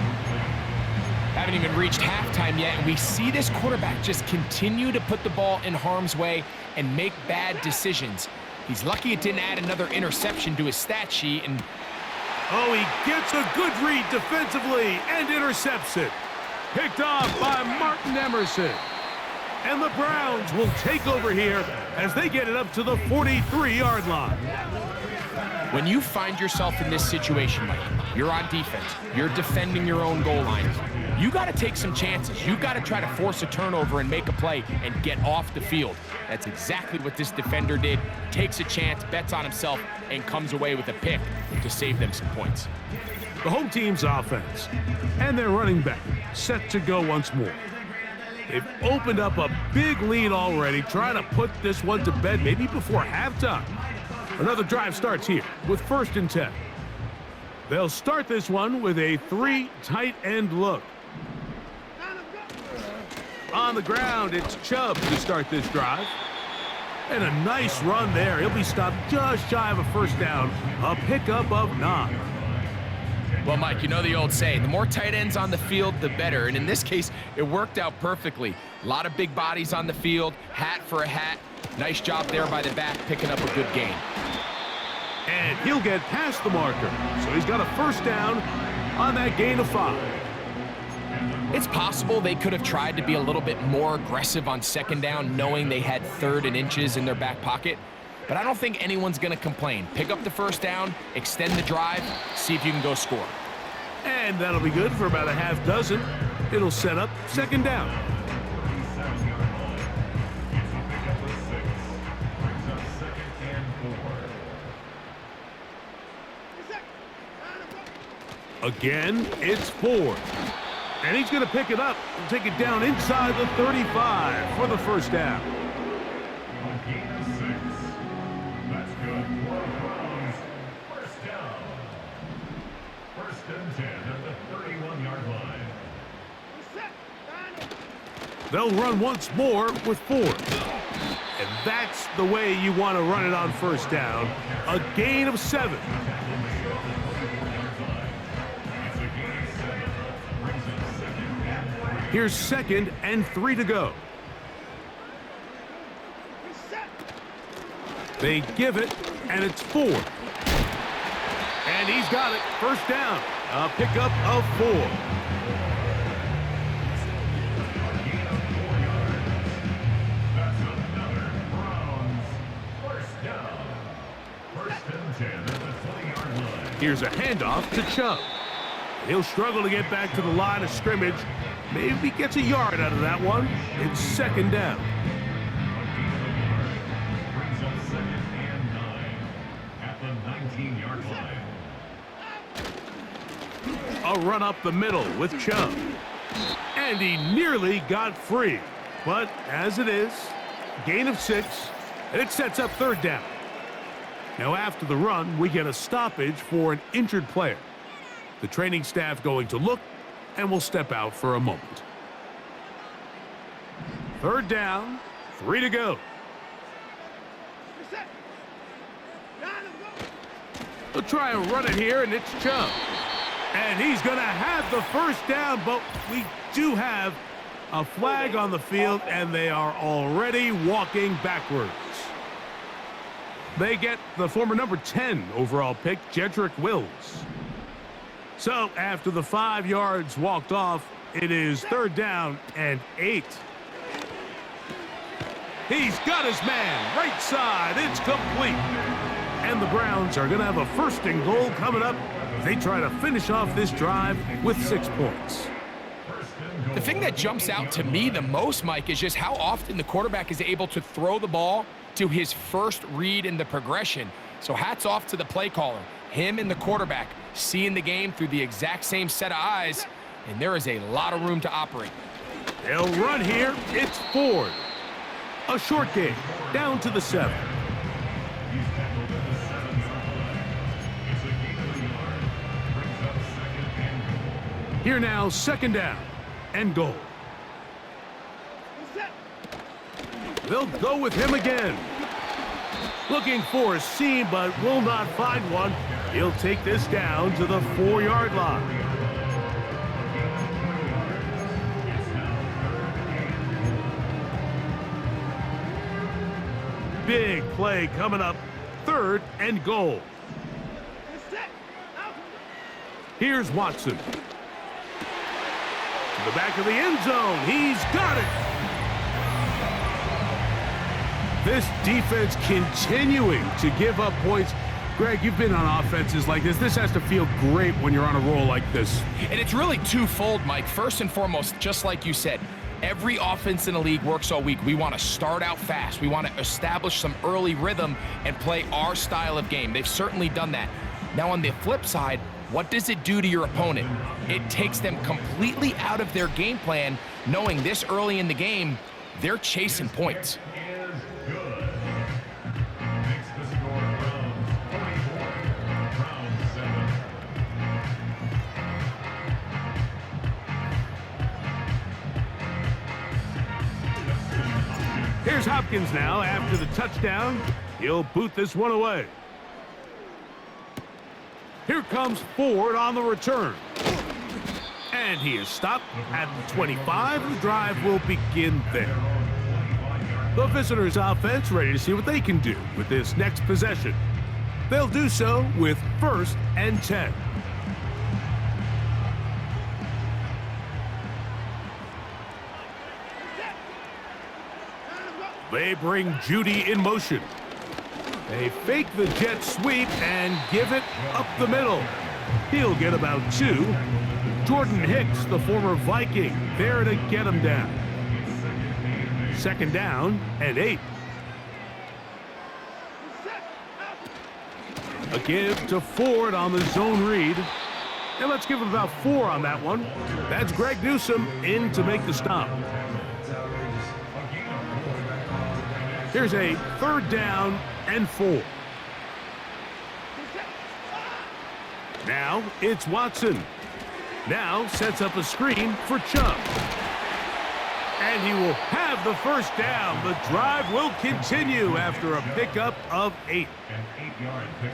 Haven't even reached halftime yet, and we see this quarterback just continue to put the ball in harm's way and make bad decisions. He's lucky it didn't add another interception to his stat sheet, and
oh, he gets a good read defensively and intercepts it. Picked off by Martin Emerson. And the Browns will take over here as they get it up to the 43-yard line.
when you find yourself in this situation, Mike, you're on defense, you're defending your own goal line, you got to take some chances. You got to try to force a turnover and make a play and get off the field. That's exactly what this defender did. Takes a chance, bets on himself, and comes away with a pick to save them some points.
The home team's offense and their running back set to go once more. They've opened up a big lead already, trying to put this one to bed maybe before halftime. Another drive starts here with 1st and 10. They'll start this one with a 3 tight end look. On the ground, it's Chubb to start this drive. And a nice run there. He'll be stopped just shy of a first down. A pickup of 9.
Well, Mike, you know the old saying, the more tight ends on the field, the better. And in this case, it worked out perfectly. A lot of big bodies on the field, hat for a hat. Nice job there by the back, picking up a good gain.
And he'll get past the marker. So he's got a first down on that gain of 5.
It's possible they could have tried to be a little bit more aggressive on second down, knowing they had 3rd and inches in their back pocket. But I don't think anyone's going to complain. Pick up the first down, extend the drive, see if you can go score.
And that'll be good for about a half dozen. It'll set up 2nd down. Again, it's 4. And he's going to pick it up and take it down inside the 35 for the first down.
That's good. First down. 1st and 10 at the 31-yard line.
They'll run once more with 4. And that's the way you want to run it on first down. A gain of 7. Here's 2nd and 3 to go. They give it, and it's 4. And he's got it. First down. A pickup of 4.
That's another Browns first down. 1st and 10 at the 20-yard line.
Here's a handoff to Chubb. He'll struggle to get back to the line of scrimmage. Maybe gets a yard out of that one. It's 2nd down.
Brings up 2nd and 9 at the 19-yard line.
A run up the middle with Chubb. And he nearly got free. But as it is, gain of 6, and it sets up third down. Now after the run, we get a stoppage for an injured player. The training staff going to look and will step out for a moment. Third down, 3 to go. They'll try and run it here, and it's Chubb. And he's going to have the first down, but we do have a flag on the field, and they are already walking backwards. They get the former number 10 overall pick, Jedrick Wills. So after the 5 yards walked off, it is third down and 8. He's got his man, right side, it's complete. And the Browns are going to have a first and goal coming up. They try to finish off this drive with 6 points.
The thing that jumps out to me the most, Mike, is just how often the quarterback is able to throw the ball to his first read in the progression. So hats off to the play caller. Him and the quarterback seeing the game through the exact same set of eyes, and there is a lot of room to operate.
They'll run here. It's Ford. A short game, down to the 7. Here now, second down and goal. They'll go with him again. Looking for a seam, but will not find one. He'll take this down to the 4-yard line. Big play coming up, third and goal. Here's Watson. To the back of the end zone, he's got it. This defense continuing to give up points. Greg, you've been on offenses like this. This has to feel great when you're on a roll like this.
And it's really twofold, Mike. First and foremost, just like you said, every offense in the league works all week. We want to start out fast. We want to establish some early rhythm and play our style of game. They've certainly done that. Now on the flip side, what does it do to your opponent? It takes them completely out of their game plan, knowing this early in the game, they're chasing points.
Here's Hopkins now after the touchdown. He'll boot this one away. Here comes Ford on the return. And he is stopped at the 25. The drive will begin there. The visitors' offense ready to see what they can do with this next possession. They'll do so with 1st and 10. They bring Judy in motion. They fake the jet sweep and give it up the middle. He'll get about 2. Jordan Hicks, the former Viking, there to get him down. Second down and 8. A give to Ford on the zone read. And let's give him about 4 on that one. That's Greg Newsome in to make the stop. Here's a third down and 4. Now it's Watson. Now sets up a screen for Chubb. And he will have the first down. The drive will continue after a pickup of 8.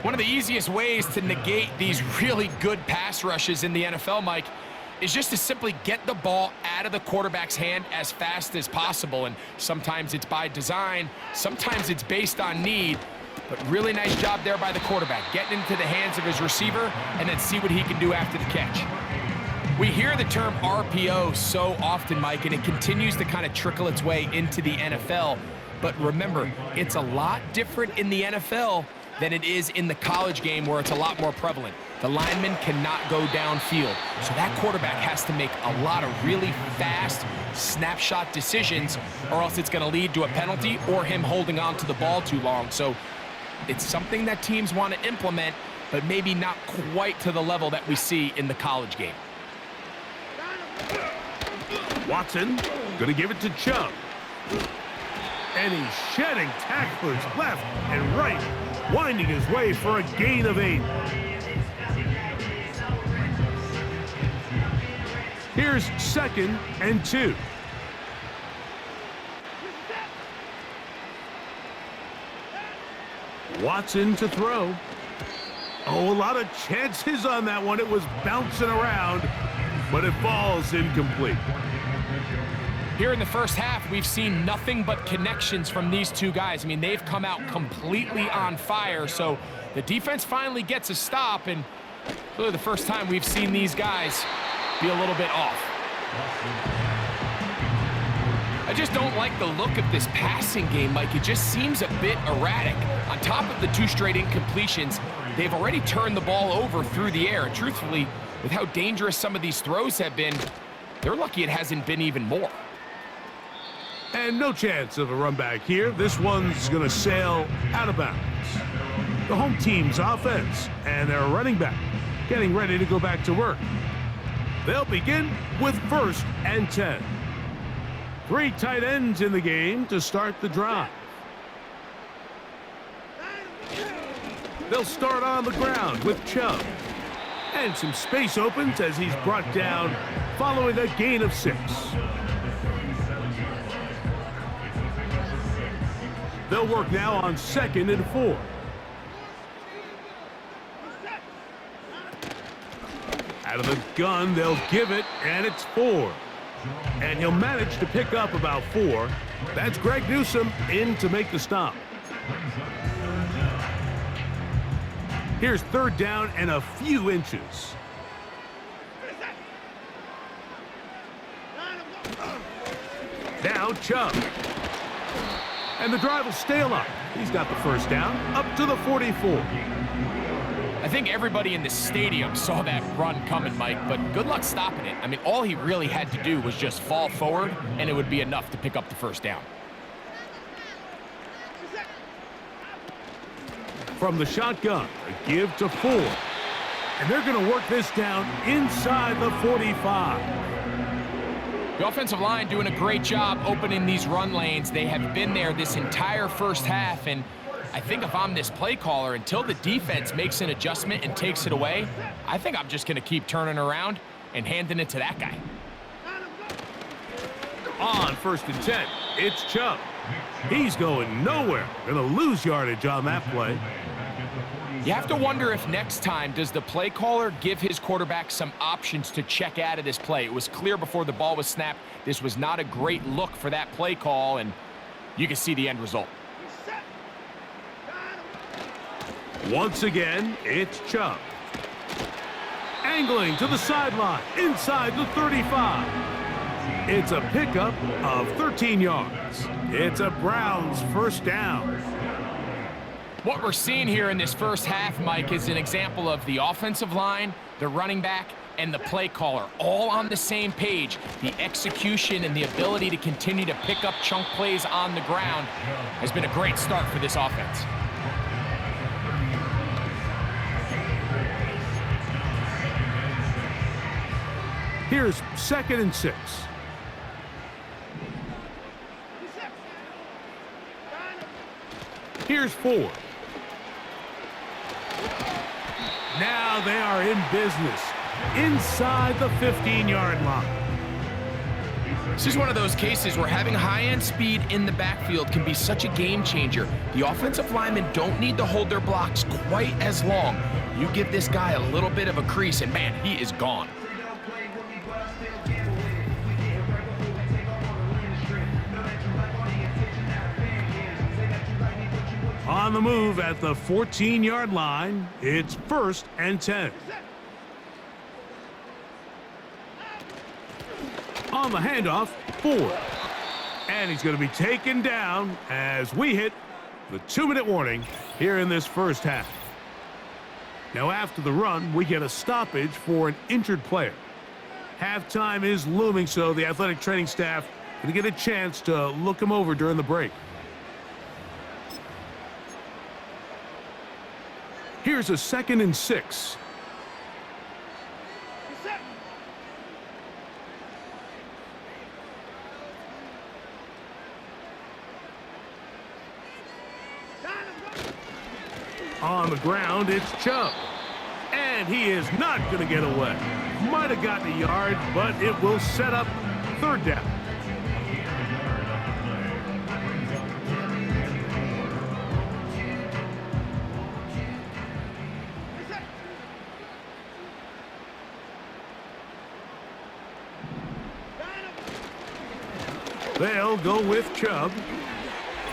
One of the easiest ways to negate these really good pass rushes in the NFL, Mike, is just to simply get the ball out of the quarterback's hand as fast as possible. And sometimes it's by design, sometimes it's based on need. But really nice job there by the quarterback, getting into the hands of his receiver and then see what he can do after the catch. We hear the term RPO so often, Mike, and it continues to kind of trickle its way into the NFL. But remember, it's a lot different in the NFL than it is in the college game where it's a lot more prevalent. The lineman cannot go downfield. So that quarterback has to make a lot of really fast snapshot decisions or else it's going to lead to a penalty or him holding on to the ball too long. So it's something that teams want to implement, but maybe not quite to the level that we see in the college game.
Watson going to give it to Chubb. And he's shedding tacklers left and right, winding his way for a gain of 8. Here's 2nd and 2. Watson to throw. Oh, a lot of chances on that one. It was bouncing around, but it falls incomplete.
Here in the first half, we've seen nothing but connections from these two guys. I mean, they've come out completely on fire, so the defense finally gets a stop, and really the first time we've seen these guys be a little bit off. I just don't like the look of this passing game, Mike. It just seems a bit erratic. On top of the 2 straight incompletions, they've already turned the ball over through the air. And truthfully, with how dangerous some of these throws have been, they're lucky it hasn't been even more.
And no chance of a run back here. This one's going to sail out of bounds. The home team's offense and their running back getting ready to go back to work. They'll begin with 1st and 10. 3 tight ends in the game to start the drive. They'll start on the ground with Chubb. And some space opens as he's brought down following a gain of 6. They'll work now on 2nd and 4. Out of the gun, they'll give it, and it's 4. And he'll manage to pick up about 4. That's Greg Newsome in to make the stop. Here's 3rd down and a few inches. Now Chubb. And the drive will stay alive. He's got the 1st down up to the 44.
I think everybody in the stadium saw that run coming, Mike, but good luck stopping it. I mean, all he really had to do was just fall forward, and it would be enough to pick up the 1st down.
From the shotgun, a give to 4. And they're going to work this down inside the 45.
The offensive line doing a great job opening these run lanes. They have been there this entire first half, and I think if I'm this play caller, until the defense makes an adjustment and takes it away, I think I'm just going to keep turning around and handing it to that guy.
On 1st and 10, it's Chubb. He's going nowhere. Going to lose yardage on that play.
You have to wonder if next time, does the play caller give his quarterback some options to check out of this play? It was clear before the ball was snapped. This was not a great look for that play call, and you can see the end result.
Once again, it's Chubb. Angling to the sideline, inside the 35. It's a pickup of 13 yards. It's a Browns 1st down.
What we're seeing here in this first half, Mike, is an example of the offensive line, the running back, and the play caller all on the same page. The execution and the ability to continue to pick up chunk plays on the ground has been a great start for this offense.
Here's 2nd and 6. Here's 4. Now they are in business inside the 15-yard line.
This is one of those cases where having high-end speed in the backfield can be such a game changer. The offensive linemen don't need to hold their blocks quite as long. You give this guy a little bit of a crease, and man, he is gone.
On the move at the 14-yard line, it's 1st and 10. On the handoff, Ford. And he's going to be taken down as we hit the 2-minute warning here in this first half. Now after the run, we get a stoppage for an injured player. Halftime is looming, so the athletic training staff going to get a chance to look him over during the break. Here's a 2nd and 6. On the ground, it's Chubb. And he is not going to get away. Might have gotten a yard, but it will set up third down. They'll go with Chubb.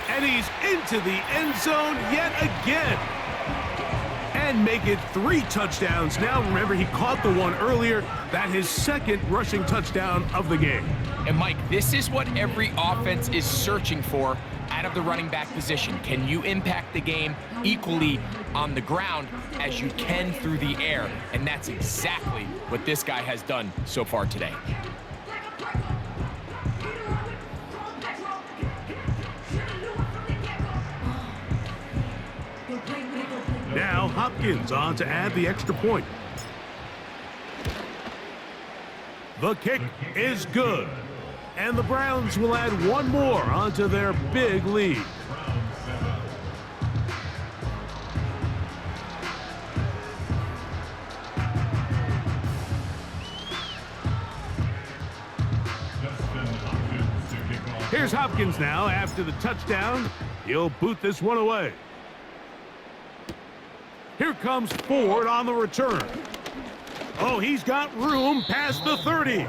And he's into the end zone yet again. And make it 3 touchdowns. Now, remember, he caught the one earlier. That his second rushing touchdown of the game.
And, Mike, this is what every offense is searching for out of the running back position. Can you impact the game equally on the ground as you can through the air? And that's exactly what this guy has done so far today.
Now Hopkins on to add the extra point. The kick is good. And the Browns will add one more onto their big lead. Here's Hopkins now after the touchdown. He'll boot this one away. Here comes Ford on the return. Oh, he's got room past the 30.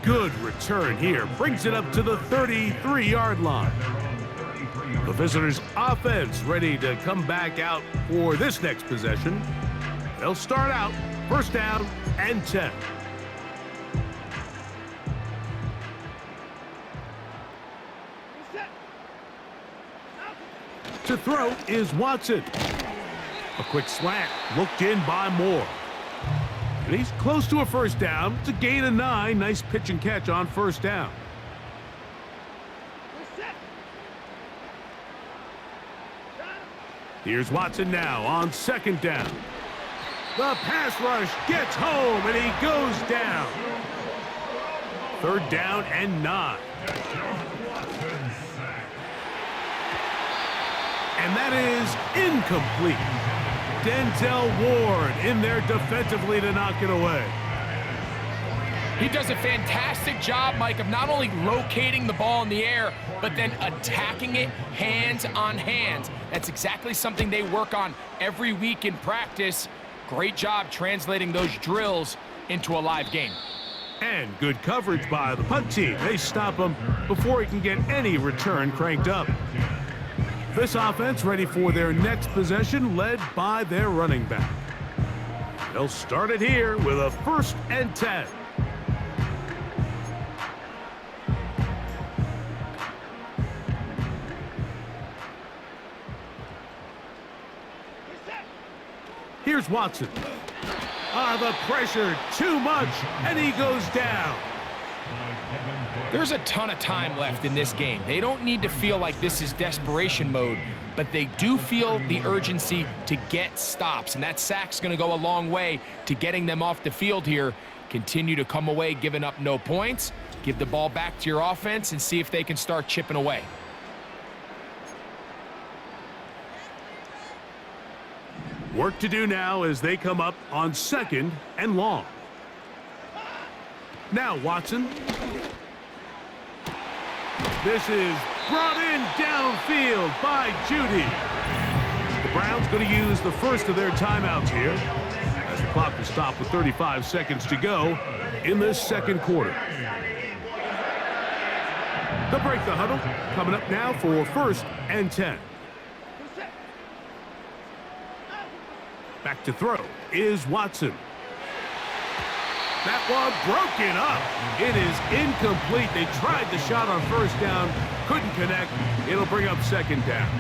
Good return here. Brings it up to the 33-yard line. The visitors' offense ready to come back out for this next possession. They'll start out first down and 10. To throw is Watson. A quick slant, looked in by Moore. And he's close to a first down. It's a gain of 9. Nice pitch and catch on first down. Here's Watson now on second down. The pass rush gets home, and he goes down. Third down and 9. And that is incomplete. Denzel Ward in there defensively to knock it away.
He does a fantastic job, Mike, of not only locating the ball in the air, but then attacking it hands on hands. That's exactly something they work on every week in practice. Great job translating those drills into a live game.
And good coverage by the punt team. They stop him before he can get any return cranked up. This offense ready for their next possession, led by their running back. They'll start it here with a 1st and 10. Here's Watson. The pressure, too much, and he goes down.
There's a ton of time left in this game. They don't need to feel like this is desperation mode, but they do feel the urgency to get stops, and that sack's going to go a long way to getting them off the field here. Continue to come away giving up no points, give the ball back to your offense, and see if they can start chipping away.
Work to do now as they come up on 2nd and long. Now Watson. This is brought in downfield by Judy. The Browns going to use the first of their timeouts here as the clock will stop with 35 seconds to go in this second quarter. They'll break the huddle. Coming up now for 1st and 10. Back to throw is Watson. That one broken up. It is incomplete. They tried the shot on first down, couldn't connect. It'll bring up 2nd down.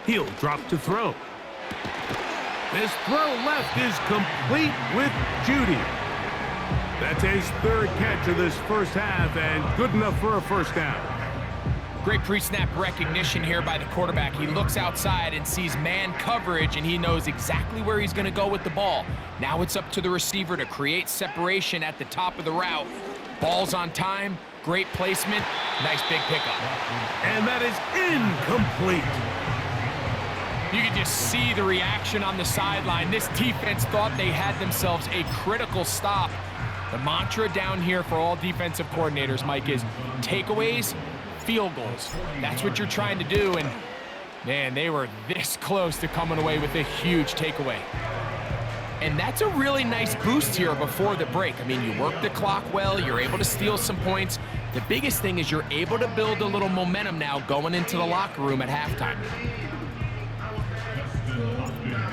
He'll drop to throw. This throw left is complete with Judy. That's his 3rd catch of this first half and good enough for a first down.
Great pre-snap recognition here by the quarterback. He looks outside and sees man coverage, and he knows exactly where he's going to go with the ball. Now it's up to the receiver to create separation at the top of the route. Ball's on time, great placement, nice big pickup.
And that is incomplete.
You can just see the reaction on the sideline. This defense thought they had themselves a critical stop. The mantra down here for all defensive coordinators, Mike, is takeaways, field goals. That's what you're trying to do, and man, they were this close to coming away with a huge takeaway. And that's a really nice boost here before the break. I mean, you work the clock well, you're able to steal some points. The biggest thing is you're able to build a little momentum now going into the locker room at halftime.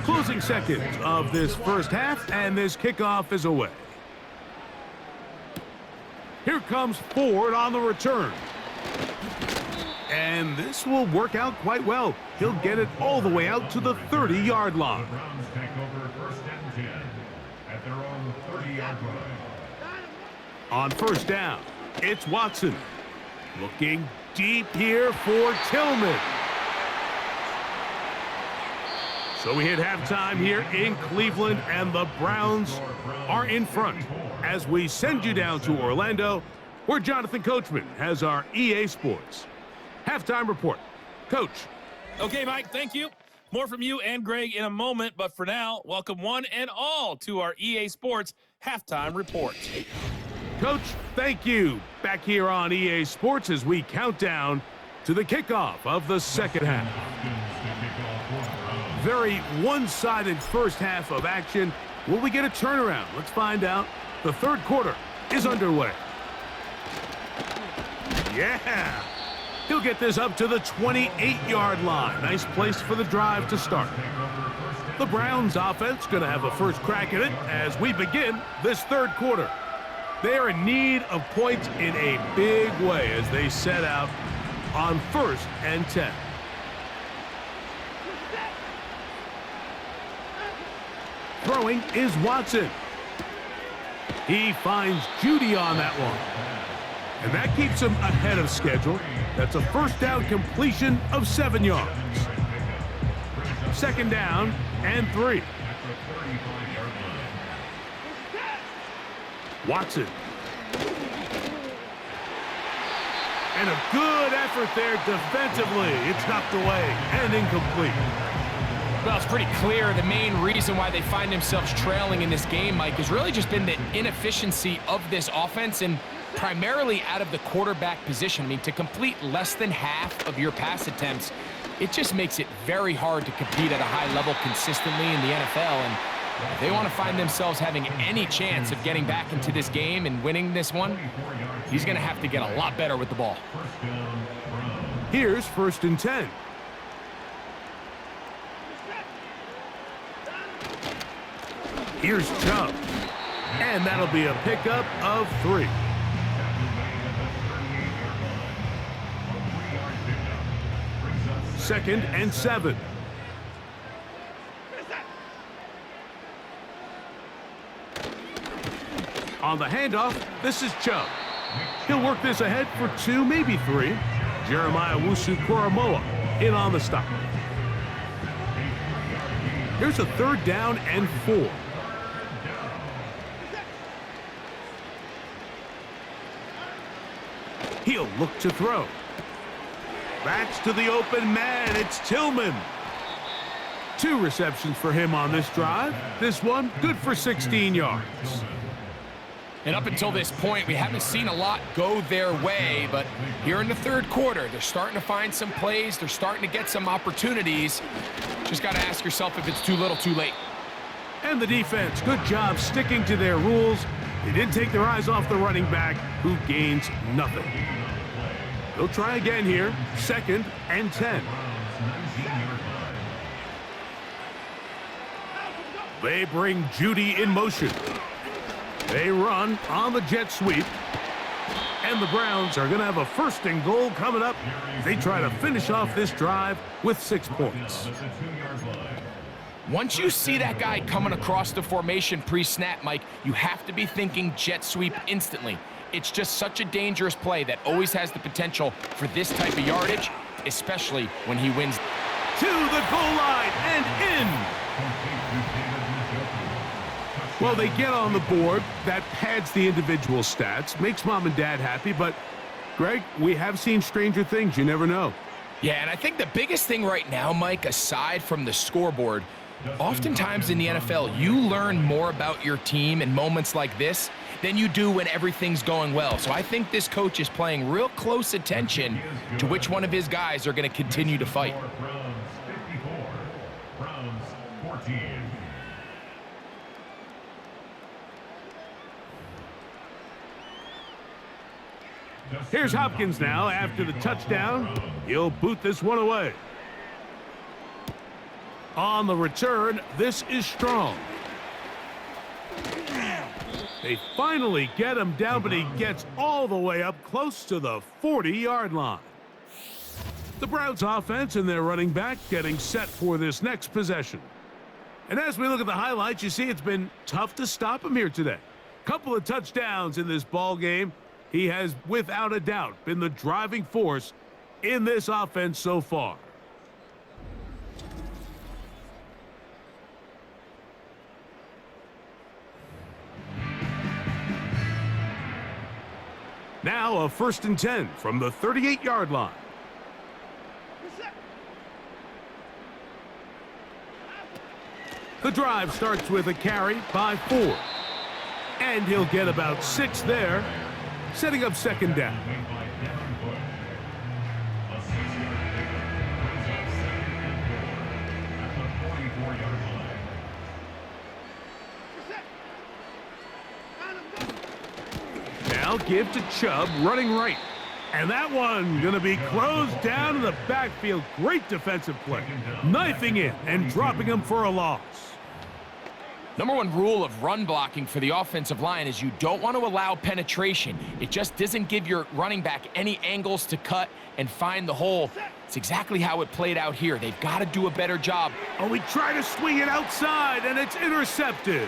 Closing seconds of this first half, and this kickoff is away. Here comes Ford on the return. And this will work out quite well. He'll get it all the way out to the 30-yard line.
The Browns take over first and 10 at their own 30-yard line.
On first down, it's Watson. Looking deep here for Tillman. So we hit halftime here in Cleveland, and the Browns are in front as we send you down to Orlando, where Jonathan Coachman has our EA Sports halftime report. Coach.
Okay, Mike, thank you. More from you and Greg in a moment, but for now, welcome one and all to our EA Sports halftime report.
Coach, thank you. Back here on EA Sports as we count down to the kickoff of the second half. Very one-sided first half of action. Will we get a turnaround? Let's find out. The third quarter is underway. Yeah! He'll get this up to the 28-yard line. Nice place for the drive to start. The Browns offense going to have a first crack at it as we begin this third quarter. They are in need of points in a big way as they set out on first and 10. Throwing is Watson. He finds Judy on that one. And that keeps him ahead of schedule. That's a first down completion of 7 yards. Second down and 3. Watson. And a good effort there defensively. It's knocked away and incomplete.
Well, it's pretty clear the main reason why they find themselves trailing in this game, Mike, has really just been the inefficiency of this offense and primarily out of the quarterback position. I mean, to complete less than half of your pass attempts, it just makes it very hard to compete at a high level consistently in the NFL. And if they want to find themselves having any chance of getting back into this game and winning this one, he's going to have to get a lot better with the ball.
Here's first and 10. Here's Chubb. And that'll be a pickup of 3. Second and 7. On the handoff, this is Chubb. He'll work this ahead for 2, maybe 3. Jeremiah Wusu-Koramoah in on the stop. Here's a third down and 4. He'll look to throw. Backs to the open man. It's Tillman. 2 receptions for him on this drive. This one good for 16 yards.
And up until this point, we haven't seen a lot go their way, but here in the third quarter, they're starting to find some plays. They're starting to get some opportunities. Just got to ask yourself if it's too little, too late.
And the defense, good job sticking to their rules. They didn't take their eyes off the running back, who gains nothing. They'll try again here, second and 10. They bring Judy in motion. They run on the jet sweep. And the Browns are going to have a first and goal coming up. They try to finish off this drive with 6 points.
Once you see that guy coming across the formation pre-snap, Mike, you have to be thinking jet sweep instantly. It's just such a dangerous play that always has the potential for this type of yardage, especially when he wins.
To the goal line and in. Well, they get on the board. That pads the individual stats, makes mom and dad happy, but Greg, we have seen stranger things. You never know.
Yeah, and I think the biggest thing right now, Mike, aside from the scoreboard, oftentimes in the NFL, you learn more about your team in moments like this than you do when everything's going well. So I think this coach is paying real close attention to which one of his guys are going to continue to fight.
Browns 54, Browns 14.
Here's Hopkins now after the touchdown. He'll boot this one away. On the return, this is Strong. They finally get him down, but he gets all the way up close to the 40-yard line. The Browns offense and their running back getting set for this next possession. And as we look at the highlights, you see it's been tough to stop him here today. Couple of touchdowns in this ball game. He has, without a doubt, been the driving force in this offense so far. Now a 1st and 10 from the 38-yard line. The drive starts with a carry by 4. And he'll get about 6 there, setting up 2nd down. Now give to Chubb, running right. And that one going to be closed down in the backfield. Great defensive play. Knifing in and dropping him for a loss.
Number one rule of run blocking for the offensive line is you don't want to allow penetration. It just doesn't give your running back any angles to cut and find the hole. It's exactly how it played out here. They've got to do a better job.
Oh, he tried to swing it outside, and it's intercepted.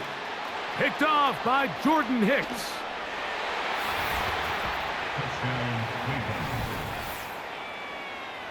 Picked off by Jordan Hicks.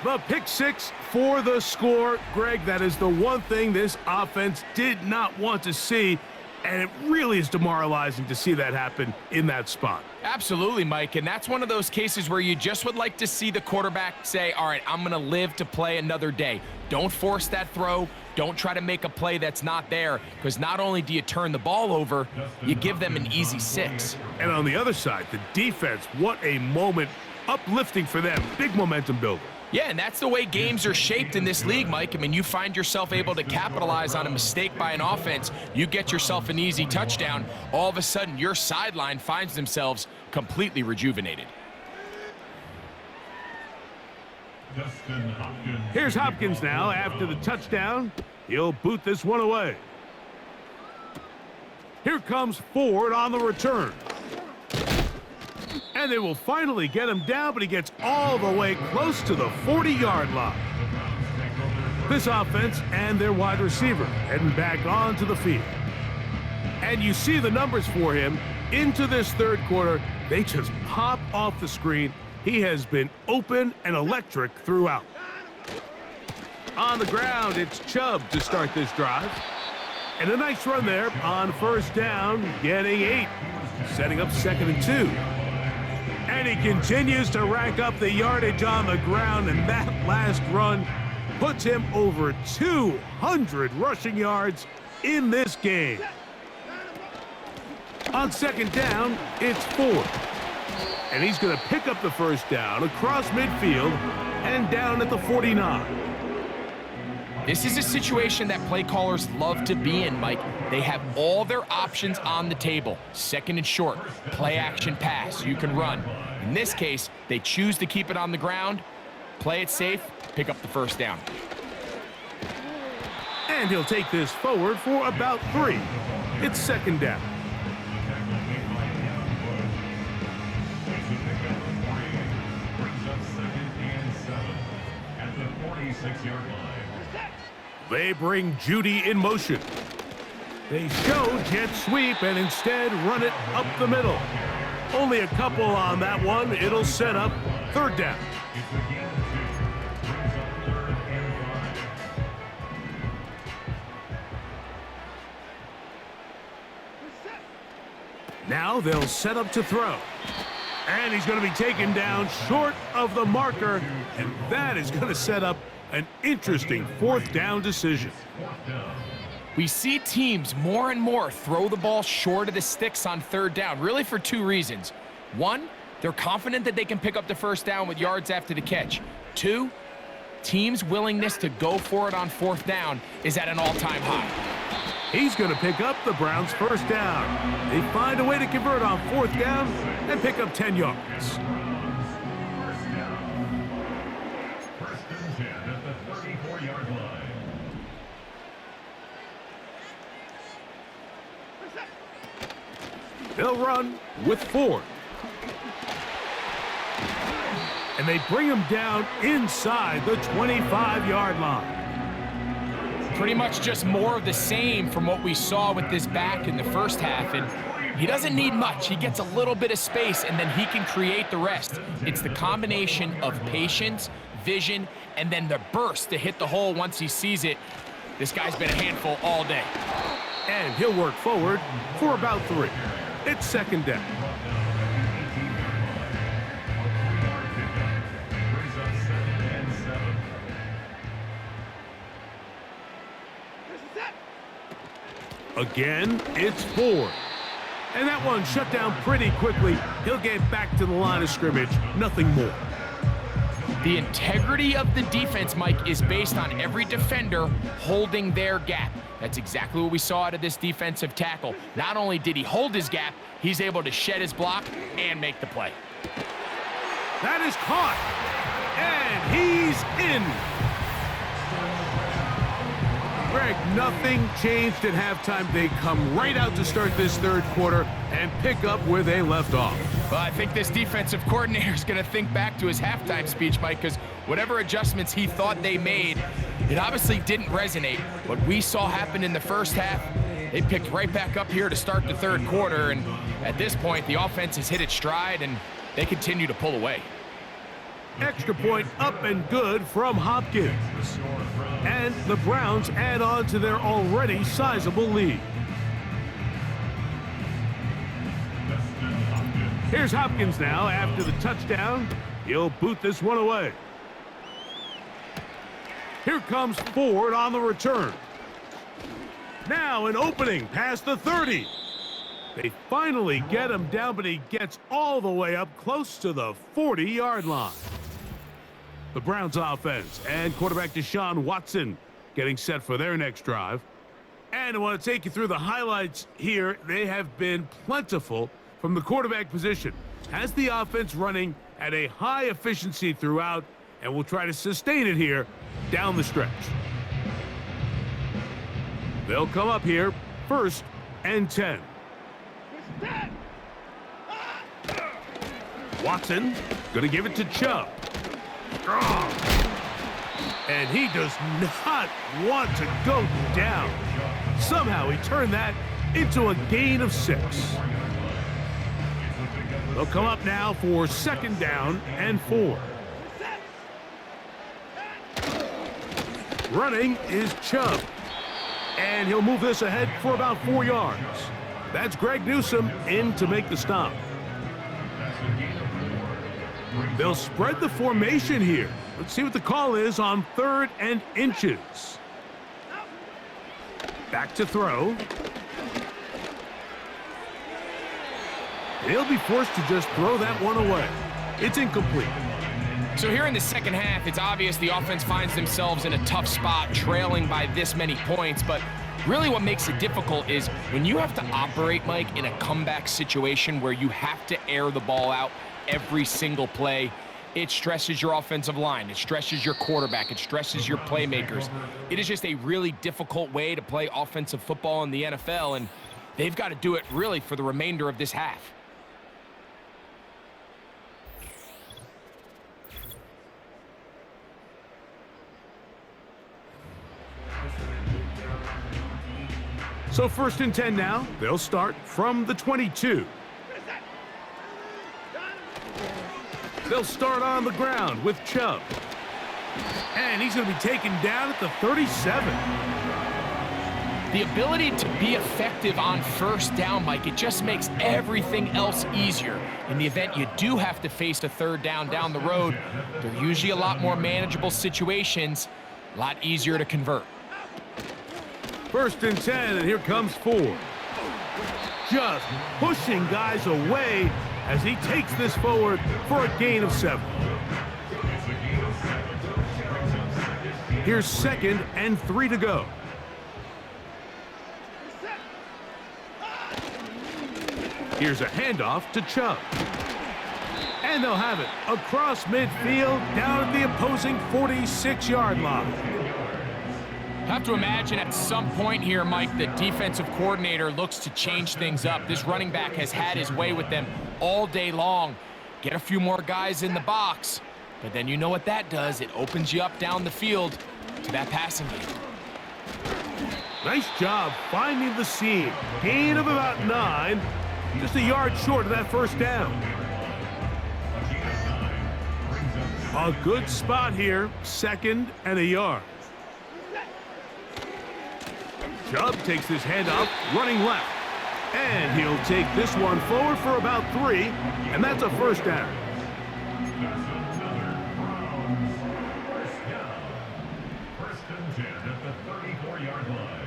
The pick 6 for the score. Greg, that is the one thing this offense did not want to see, and it really is demoralizing to see that happen in that spot.
Absolutely, Mike, and that's one of those cases where you just would like to see the quarterback say, all right, I'm going to live to play another day. Don't force that throw. Don't try to make a play that's not there, because not only do you turn the ball over, you give them an easy 6.
And on the other side, the defense, what a moment, uplifting for them. Big momentum builder.
Yeah, and that's the way games are shaped in this league, Mike. I mean, you find yourself able to capitalize on a mistake by an offense. You get yourself an easy touchdown. All of a sudden, your sideline finds themselves completely rejuvenated.
Here's Hopkins now after the touchdown. He'll boot this one away. Here comes Ford on the return. And they will finally get him down, but he gets all the way close to the 40-yard line. This offense and their wide receiver heading back onto the field. And you see the numbers for him into this 3rd quarter. They just pop off the screen. He has been open and electric throughout. On the ground, it's Chubb to start this drive. And a nice run there on 1st down, getting 8. Setting up 2nd and 2. And he continues to rack up the yardage on the ground, and that last run puts him over 200 rushing yards in this game. On 2nd down, it's Ford. And he's going to pick up the 1st down across midfield and down at the 49.
This is a situation that play callers love to be in, Mike. They have all their options on the table. 2nd and short, play action pass, you can run. In this case, they choose to keep it on the ground, play it safe, pick up the 1st down.
And he'll take this forward for about 3. It's 2nd down.
At the 46-yard line.
They bring Judy in motion. They show jet sweep and instead run it up the middle. Only a couple on that one. It'll set up 3rd down. Now they'll set up to throw. And he's going to be taken down short of the marker, and that is going to set up an interesting fourth down decision.
We see teams more and more throw the ball short of the sticks on third down, really for two reasons. One, they're confident that they can pick up the first down with yards after the catch. Two, teams' willingness to go for it on fourth down is at an all-time high.
He's going to pick up the Browns' first down. They find a way to convert on fourth down and pick up 10 yards.
First and 10 at the 34-yard line.
They'll run with Ford. And they bring him down inside the 25-yard line.
Pretty much just more of the same from what we saw with this back in the first half. And he doesn't need much. He gets a little bit of space, and then he can create the rest. It's the combination of patience, vision, and then the burst to hit the hole once he sees it. This guy's been a handful all day.
And he'll work forward for about 3. It's second down. Again, it's Ford. And that one shut down pretty quickly. He'll get back to the line of scrimmage, nothing more.
The integrity of the defense, Mike, is based on every defender holding their gap. That's exactly what we saw out of this defensive tackle. Not only did he hold his gap, he's able to shed his block and make the play.
That is caught. And he's in. Greg, nothing changed at halftime. They come right out to start this third quarter and pick up where they left off.
Well, I think this defensive coordinator is going to think back to his halftime speech, Mike, because whatever adjustments he thought they made, it obviously didn't resonate. What we saw happen in the first half, they picked right back up here to start the third quarter, and at this point, the offense has hit its stride, and they continue to pull away.
Extra point up and good from Hopkins. And the Browns add on to their already sizable lead. Here's Hopkins now after the touchdown. He'll boot this one away. Here comes Ford on the return. Now an opening past the 30. They finally get him down, but he gets all the way up close to the 40-yard line. The Browns offense and quarterback Deshaun Watson getting set for their next drive. And I want to take you through the highlights here. They have been plentiful from the quarterback position. Has the offense running at a high efficiency throughout, and will try to sustain it here down the stretch. They'll come up here, 1st and 10. Watson going to give it to Chubb. And he does not want to go down. Somehow he turned that into a gain of 6. They'll come up now for 2nd down and 4. Running is Chubb. And he'll move this ahead for about 4 yards. That's Greg Newsome in to make the stop. They'll spread the formation here. Let's see what the call is on 3rd and inches. Back to throw. He'll be forced to just throw that one away. It's incomplete.
So here in the second half, it's obvious the offense finds themselves in a tough spot, trailing by this many points. But really what makes it difficult is when you have to operate, Mike, in a comeback situation where you have to air the ball out every single play, it stresses your offensive line. It stresses your quarterback. It stresses your playmakers. It is just a really difficult way to play offensive football in the NFL, and they've got to do it really for the remainder of this half.
So 1st and 10 now. They'll start from the 22. They'll start on the ground with Chubb. And he's going to be taken down at the 37.
The ability to be effective on first down, Mike, it just makes everything else easier. In the event you do have to face a third down the road, they're usually a lot more manageable situations, a lot easier to convert.
1st and 10, and here comes Ford. Just pushing guys away as he takes this forward for a gain of 7. Here's 2nd and 3 to go. Here's a handoff to Chubb. And they'll have it across midfield down at the opposing 46-yard line.
Have to imagine at some point here, Mike, the defensive coordinator looks to change things up. This running back has had his way with them all day long. Get a few more guys in the box, but then you know what that does. It opens you up down the field to that passing game.
Nice job finding the seam. Gain of about 9. Just a yard short of that first down. A good spot here. 2nd and a yard. Chubb takes this handoff, running left. And he'll take this one forward for about 3. And that's a first down.
First and 10 at the 34-yard line.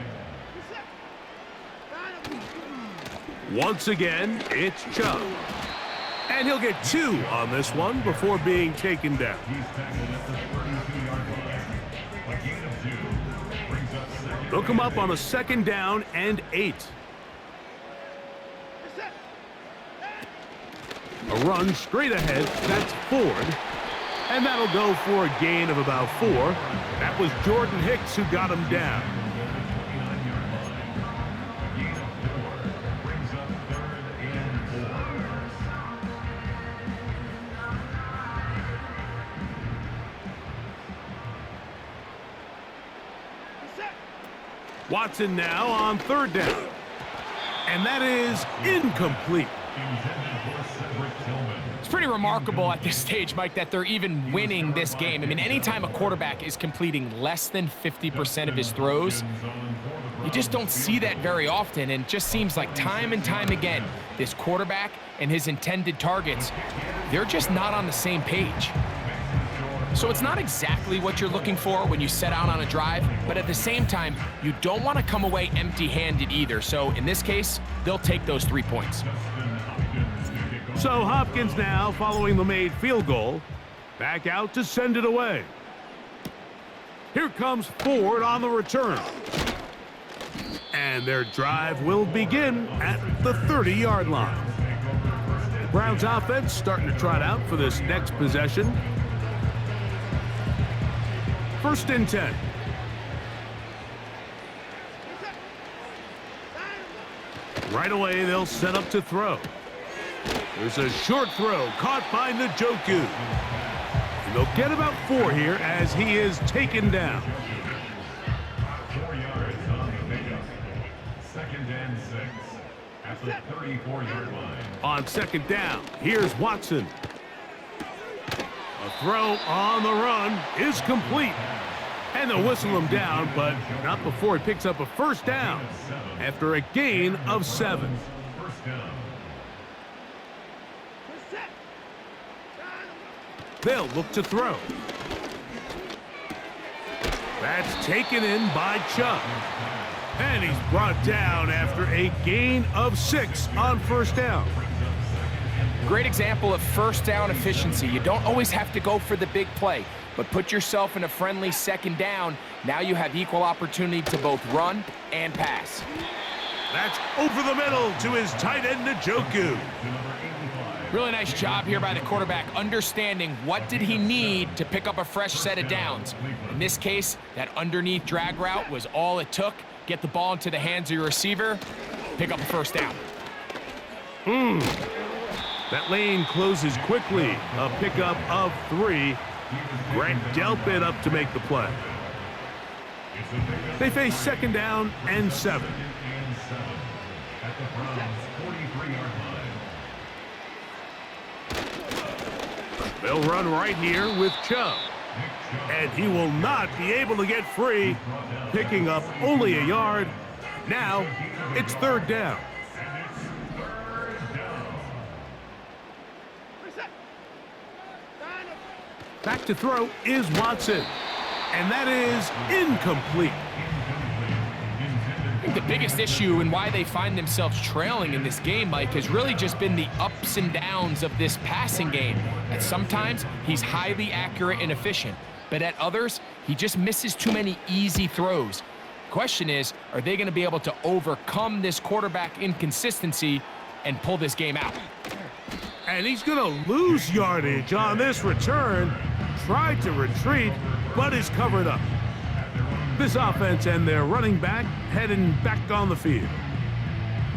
Once again, it's Chubb. And he'll get 2 on this one before being taken down.
He's tackled at the 32-yard line. A gain of 2 brings up 2nd.
They'll come up on a 2nd down and 8. A run straight ahead, that's Ford. And that'll go for a gain of about 4. That was Jordan Hicks who got him down. Watson now on 3rd down. And that is incomplete.
It's pretty remarkable at this stage, Mike, that they're even winning this game. I mean, anytime a quarterback is completing less than 50% of his throws, you just don't see that very often, and it just seems like time and time again, this quarterback and his intended targets, they're just not on the same page. So it's not exactly what you're looking for when you set out on a drive, but at the same time, you don't want to come away empty-handed either. So in this case, they'll take those 3 points.
So Hopkins now, following the made field goal, back out to send it away. Here comes Ford on the return. And their drive will begin at the 30-yard line. The Browns offense starting to trot out for this next possession. 1st and 10. Right away, they'll set up to throw. There's a short throw caught by Njoku. And they'll get about 4 here as he is taken down.
4 yards on the pickup. 2nd and 6 at the 34-yard line.
On 2nd down, here's Watson. A throw on the run is complete. And they'll whistle him down, but not before he picks up a first down after a gain of 7.
First down.
They'll look to throw. That's taken in by Chubb. And he's brought down after a gain of 6 on first down.
Great example of first down efficiency. You don't always have to go for the big play, but put yourself in a friendly 2nd down. Now you have equal opportunity to both run and pass.
That's over the middle to his tight end, Njoku.
Really nice job here by the quarterback, understanding what did he need to pick up a fresh set of downs. In this case, that underneath drag route was all it took. Get the ball into the hands of your receiver, pick up a first down.
That lane closes quickly. A pickup of 3. Grant Delpit up to make the play. They face 2nd down and 7.
At the Browns' 43-yard line.
They'll run right here with Chubb. And he will not be able to get free, picking up only a yard Now, it's third down. Back to throw is Watson. And that is incomplete.
I think the biggest issue and why they find themselves trailing in this game, Mike, has really just been the ups and downs of this passing game. And sometimes he's highly accurate and efficient, but at others, he just misses too many easy throws. Question is, are they going to be able to overcome this quarterback inconsistency and pull this game out?
And he's going to lose yardage on this return. Tried to retreat, but is covered up. This offense and their running back heading back on the field.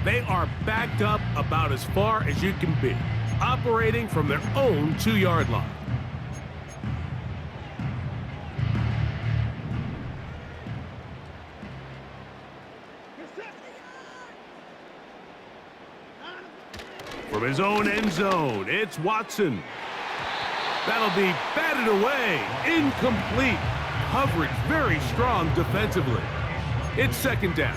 They are backed up about as far as you can be, operating from their own 2-yard line. From his own end zone, it's Watson. That'll be batted away. Incomplete. Coverage very strong defensively. It's second down.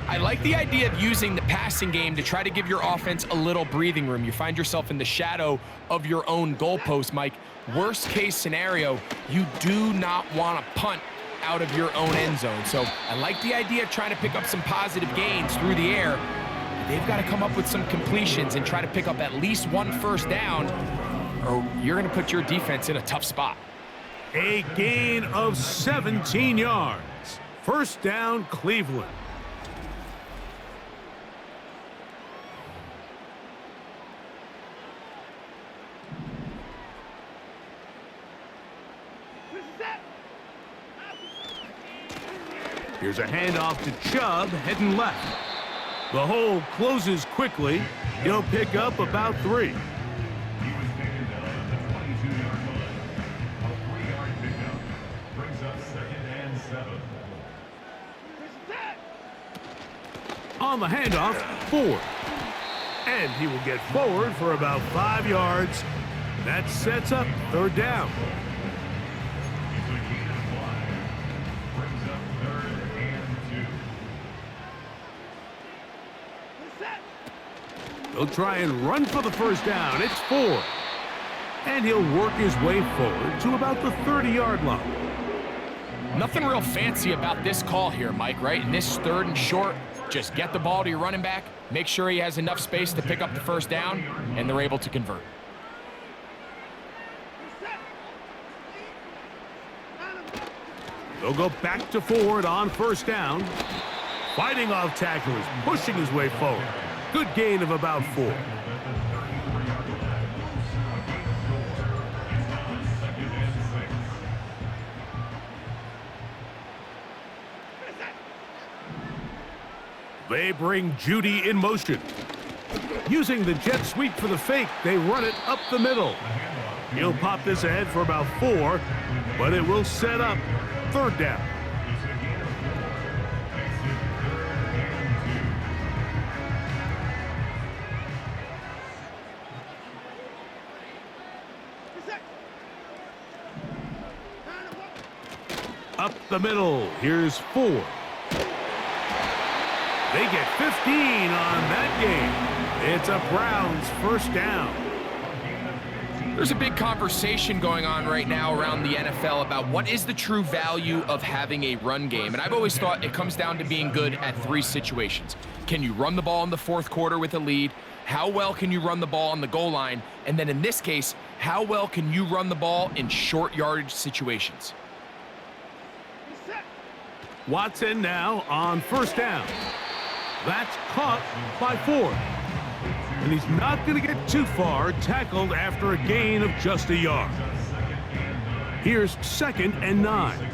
I like the idea of using the passing game to try to give your offense a little breathing room. You find yourself in the shadow of your own goalpost, Mike. Worst case scenario, you do not want to punt out of your own end zone. So I like the idea of trying to pick up some positive gains through the air. They've got to come up with some completions and try to pick up at least one first down, or you're going to put your defense in a tough spot.
A gain of 17 yards. First down, Cleveland. Here's a handoff to Chubb, heading left. The hole closes quickly. He'll pick up about 3.
He was taken down at the 22-yard line. A 3-yard pickup brings up 2nd and 7.
On the handoff, Ford. And he will get forward for about 5 yards. That sets up third down.
It's a gain of 5. Brings up 3rd and 2.
He'll try and run for the first down. It's Ford. And he'll work his way forward to about the 30-yard line.
Nothing real fancy about this call here, Mike, right? In this third and short, just get the ball to your running back, make sure he has enough space to pick up the first down, and they're able to convert.
They'll go back to Ford on first down. Fighting off tacklers, pushing his way forward. Good gain of about 4. They bring Judy in motion. Using the jet sweep for the fake, they run it up the middle. He'll pop this ahead for about 4, but it will set up third down. Up the middle, here's 4. They get 15 on that game. It's a Browns first down.
There's a big conversation going on right now around the NFL about what is the true value of having a run game. And I've always thought it comes down to being good at 3 situations. Can you run the ball in the fourth quarter with a lead? How well can you run the ball on the goal line? And then in this case, how well can you run the ball in short yardage situations?
Watson now on first down. That's caught by Ford. And he's not going to get too far, tackled after a gain of just a yard. Here's 2nd and 9.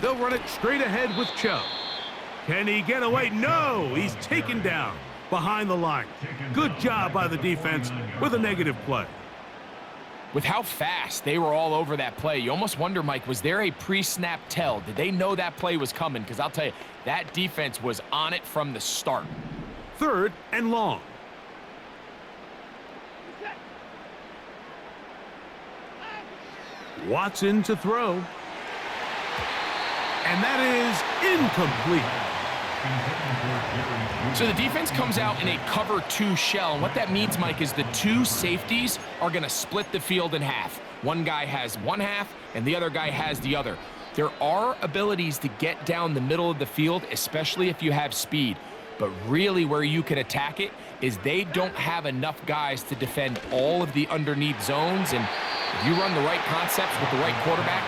They'll run it straight ahead with Chubb. Can he get away? No, he's taken down behind the line. Good job by the defense with a negative play.
With how fast they were all over that play, you almost wonder, Mike, was there a pre-snap tell? Did they know that play was coming? Because I'll tell you, that defense was on it from the start.
3rd and long. Watson to throw. And that is incomplete.
So the defense comes out in a cover 2 shell. And what that means, Mike, is the 2 safeties are going to split the field in half. One guy has one half, and the other guy has the other. There are abilities to get down the middle of the field, especially if you have speed. But really where you can attack it is they don't have enough guys to defend all of the underneath zones. And if you run the right concepts with the right quarterback,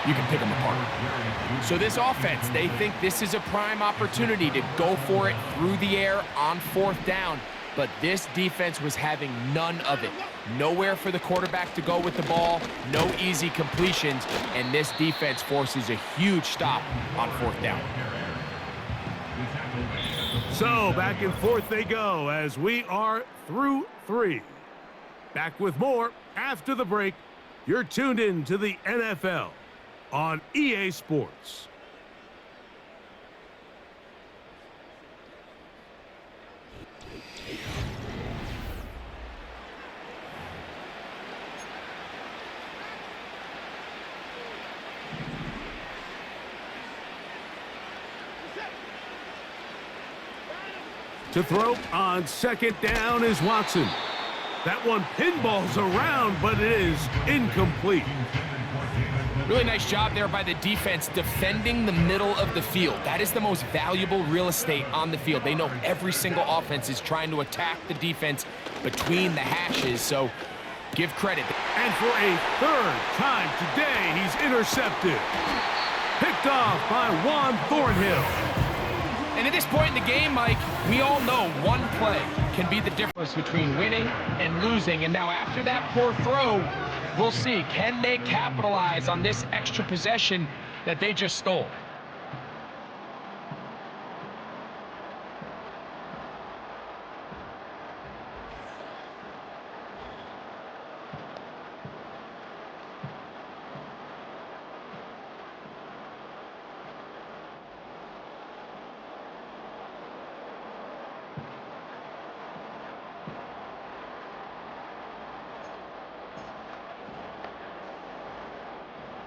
you can pick them apart. So this offense, they think this is a prime opportunity to go for it through the air on 4th down. But this defense was having none of it. Nowhere for the quarterback to go with the ball, no easy completions, and this defense forces a huge stop on 4th down.
So back and forth they go as we are through 3. Back with more after the break. You're tuned in to the NFL on EA Sports. To throw on 2nd down is Watson. That one pinballs around, but it is incomplete.
Really nice job there by the defense defending the middle of the field. That is the most valuable real estate on the field. They know every single offense is trying to attack the defense between the hashes, so give credit.
And for a 3rd time today, he's intercepted. Picked off by Juan Thornhill.
And at this point in the game, Mike, we all know one play can be the difference between winning and losing. And now after that poor throw, we'll see, can they capitalize on this extra possession that they just stole?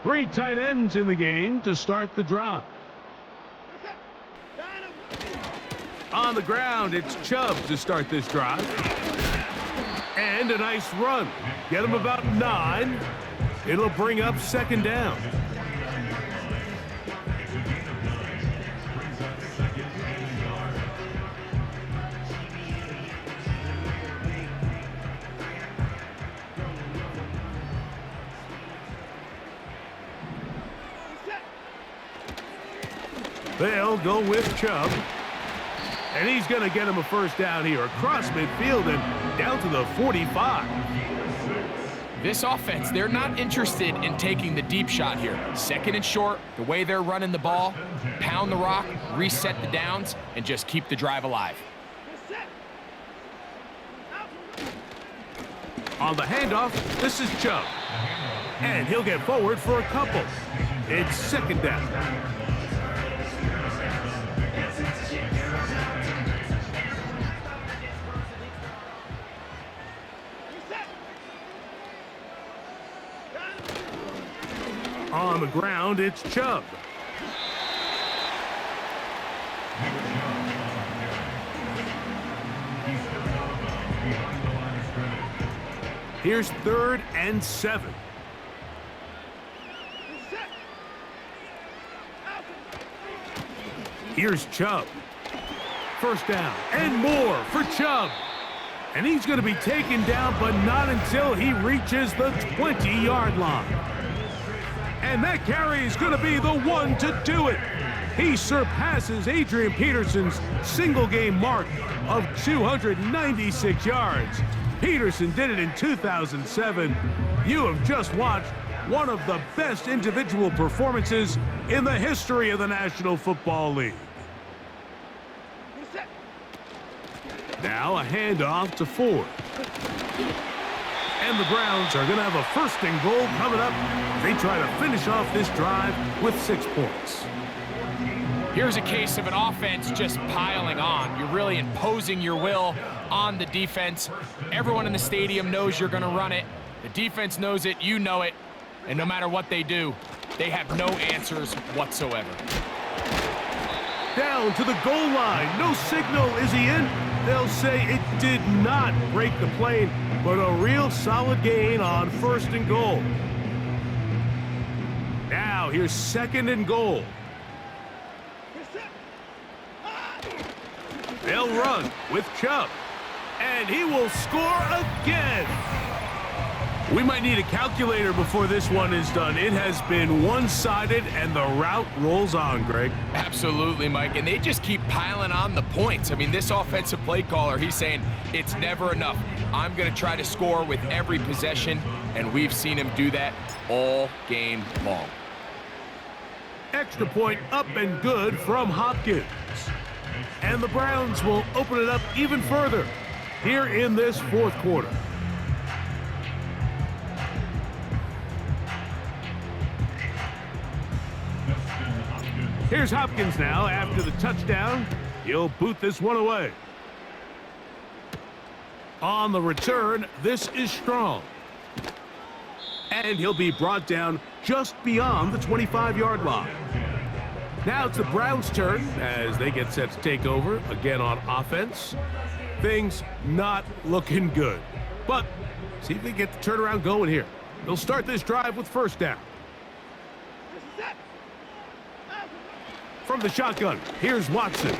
Three tight ends in the game to start the drive. On the ground, it's Chubb to start this drive. And a nice run. Get him about 9. It'll bring up 2nd down. They'll go with Chubb. And he's going to get him a 1st down here across midfield and down to the 45.
This offense, they're not interested in taking the deep shot here. 2nd and short, the way they're running the ball, pound the rock, reset the downs, and just keep the drive alive.
On the handoff, this is Chubb. And he'll get forward for a couple. It's 2nd down. On the ground, it's Chubb. Here's 3rd and 7. Here's Chubb. 1st down and more for Chubb. And he's going to be taken down, but not until he reaches the 20-yard line. And that carry is going to be the one to do it. He surpasses Adrian Peterson's single-game mark of 296 yards. Peterson did it in 2007. You have just watched one of the best individual performances in the history of the National Football League. Now a handoff to Ford. And the Browns are going to have a 1st and goal coming up. They try to finish off this drive with 6 points.
Here's a case of an offense just piling on. You're really imposing your will on the defense. Everyone in the stadium knows you're going to run it. The defense knows it. You know it. And no matter what they do, they have no answers whatsoever.
Down to the goal line. No signal. Is he in? They'll say it did not break the plane, but a real solid gain on 1st and goal. Now here's 2nd and goal. They'll run with Chubb, and he will score again. We might need a calculator before this one is done. It has been one-sided, and the route rolls on, Greg.
Absolutely, Mike, and they just keep piling on the points. I mean, this offensive play caller, he's saying it's never enough. I'm going to try to score with every possession, and we've seen him do that all game long.
Extra point up and good from Hopkins. And the Browns will open it up even further here in this 4th quarter. Here's Hopkins now after the touchdown. He'll boot this one away. On the return, this is Strong. And he'll be brought down just beyond the 25-yard line. Now it's the Browns' turn as they get set to take over again on offense. Things not looking good. But see if they get the turnaround going here. They'll start this drive with 1st down. From the shotgun, here's Watson.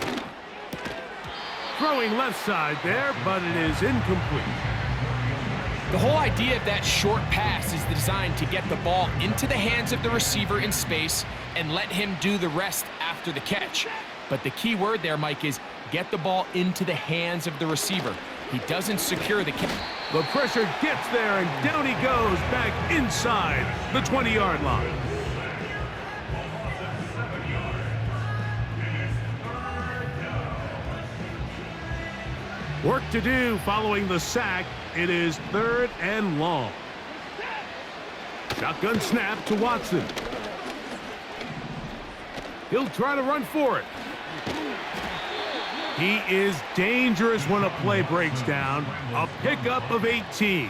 Throwing left side there, but it is incomplete.
The whole idea of that short pass is designed to get the ball into the hands of the receiver in space and let him do the rest after the catch. But the key word there, Mike, is get the ball into the hands of the receiver. He doesn't secure the catch.
The pressure gets there, and down he goes back inside the 20-yard line. Work to do following the sack. It is 3rd and long. Shotgun snap to Watson. He'll try to run for it. He is dangerous when a play breaks down. A pickup of 18.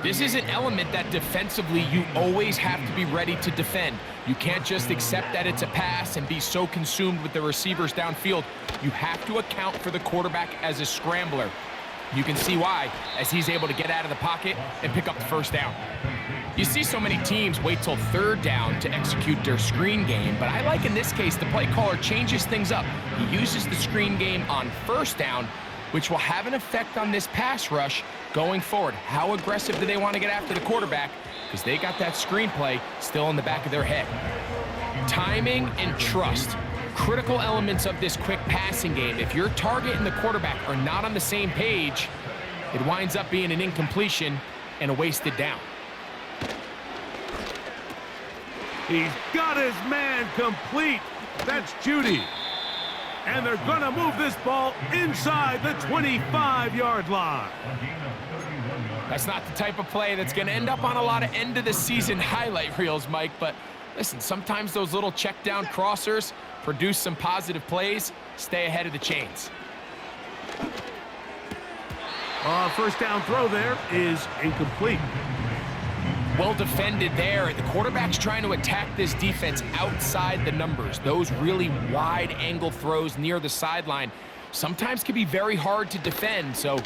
This is an element that defensively you always have to be ready to defend. You can't just accept that it's a pass and be so consumed with the receivers downfield. You have to account for the quarterback as a scrambler. You can see why, as he's able to get out of the pocket and pick up the 1st down. You see so many teams wait till 3rd down to execute their screen game, but I like in this case the play caller changes things up. He uses the screen game on 1st down, which will have an effect on this pass rush going forward. How aggressive do they want to get after the quarterback? Because they got that screenplay still in the back of their head. Timing and trust, critical elements of this quick passing game. If your target and the quarterback are not on the same page, it winds up being an incompletion and a wasted down.
He's got his man complete. That's Judy. And they're going to move this ball inside the 25-yard line.
That's not the type of play that's going to end up on a lot of end-of-the-season highlight reels, Mike. But listen, sometimes those little check-down crossers produce some positive plays. Stay ahead of the chains.
1st down throw there is incomplete.
Well defended there. The quarterback's trying to attack this defense outside the numbers. Those really wide angle throws near the sideline sometimes can be very hard to defend. So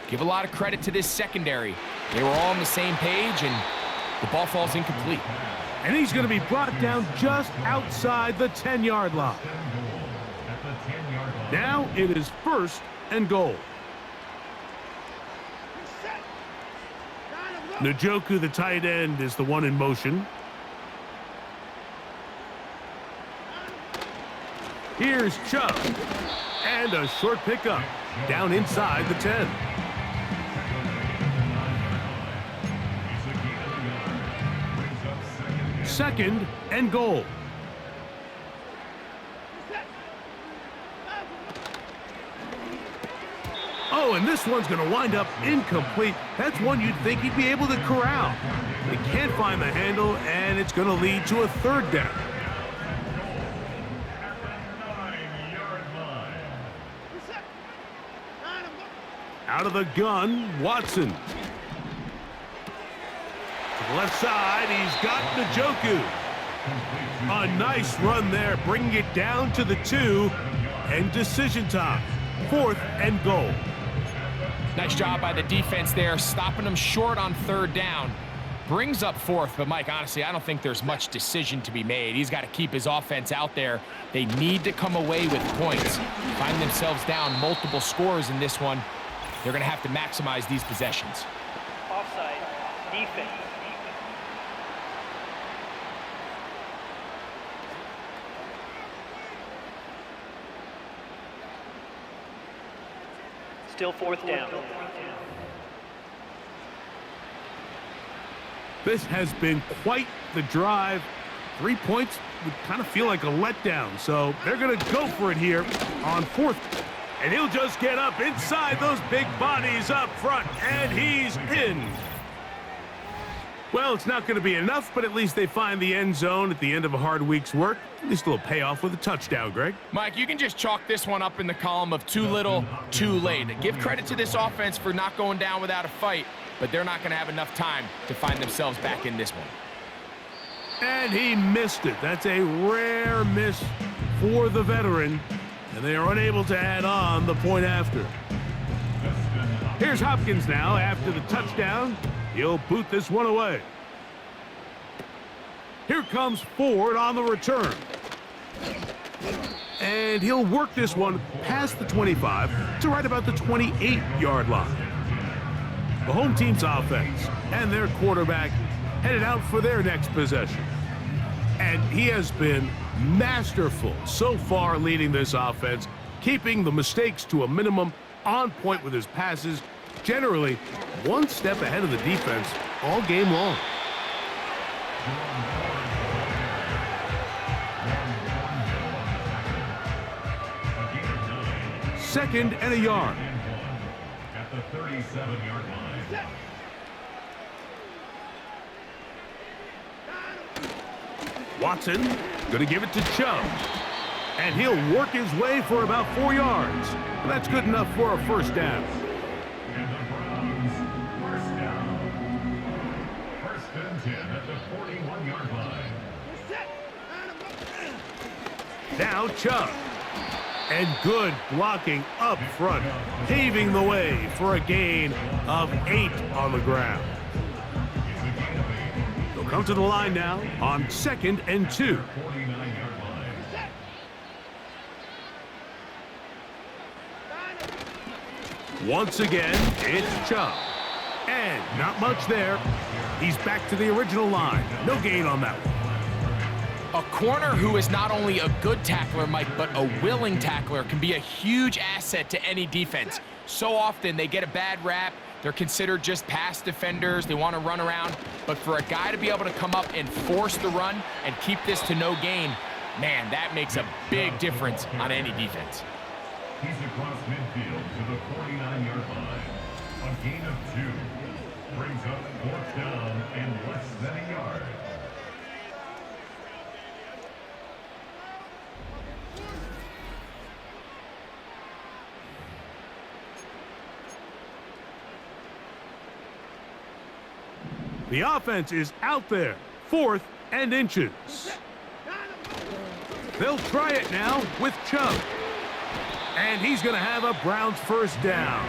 give a lot of credit to this secondary. They were all on the same page, and the ball falls incomplete.
And he's going to be brought down just outside the 10-yard line. Now it is 1st and goal. Njoku, the tight end, is the one in motion. Here's Chubb. And a short pickup down inside the 10. Second and goal. Oh, and this one's going to wind up incomplete. That's one you'd think he'd be able to corral. They can't find the handle, and it's going to lead to a 3rd down. Out of the gun, Watson. Left side, he's got Njoku. A nice run there, bringing it down to the 2, and decision time. 4th and goal.
Nice job by the defense there, stopping them short on 3rd down. Brings up 4th, but Mike, honestly, I don't think there's much decision to be made. He's got to keep his offense out there. They need to come away with points. Find themselves down multiple scores in this one. They're going to have to maximize these possessions.
Offside. Defense. Still 4th down.
This has been quite the drive. 3 points would kind of feel like a letdown, so they're going to go for it here on 4th. And he'll just get up inside those big bodies up front, and he's in. Well, it's not going to be enough, but at least they find the end zone at the end of a hard week's work. At least a little payoff with a touchdown, Greg.
Mike, you can just chalk this one up in the column of too little, too late. Give credit to this offense for not going down without a fight, but they're not going to have enough time to find themselves back in this one.
And he missed it. That's a rare miss for the veteran, and they are unable to add on the point after. Here's Hopkins now after the touchdown. He'll boot this one away. Here comes Ford on the return. And he'll work this one past the 25 to right about the 28-yard line. The home team's offense and their quarterback headed out for their next possession. And he has been masterful so far leading this offense, keeping the mistakes to a minimum, on point with his passes, generally one step ahead of the defense all game long. Second and a yard.
At the 37-yard line.
Watson going to give it to Chubb. And he'll work his way for about 4 yards. That's good enough for a first down.
And the Browns, first down. 1st and 10 at the 41-yard line.
Now Chubb. And good blocking up front, paving the way for a gain of 8 on the ground. They'll come to the line now on 2nd and 2.
49-yard line.
Once again, it's Chubb. And not much there. He's back to the original line. No gain on that one.
A corner who is not only a good tackler, Mike, but a willing tackler can be a huge asset to any defense. So often they get a bad rap. They're considered just pass defenders. They want to run around. But for a guy to be able to come up and force the run and keep this to no gain, man, that makes a big difference on any defense.
He's across midfield to the 49-yard line. A gain of 2. Brings up 4th down and less than a yard.
The offense is out there, 4th and inches. They'll try it now with Chubb. And he's going to have a Browns first down.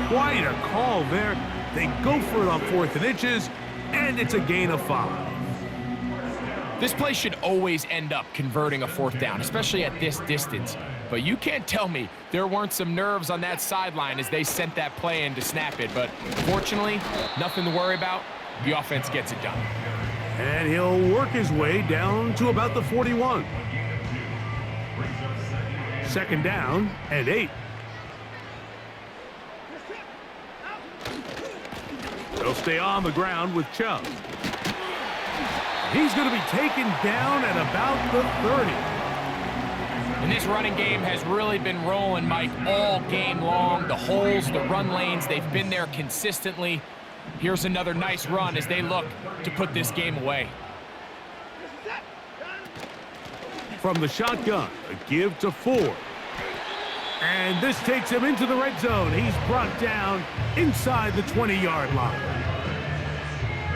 Quite a call there. They go for it on 4th and inches, and it's a gain of 5.
This play should always end up converting a 4th down, especially at this distance. But you can't tell me there weren't some nerves on that sideline as they sent that play in to snap it. But fortunately, nothing to worry about. The offense gets it done.
And he'll work his way down to about the 41. 2nd down and 8. They'll stay on the ground with Chubb. He's going to be taken down at about the 30.
And this running game has really been rolling, Mike, all game long. The holes, the run lanes, they've been there consistently. Here's another nice run as they look to put this game away.
From the shotgun, a give to Ford. And this takes him into the red zone. He's brought down inside the 20-yard line.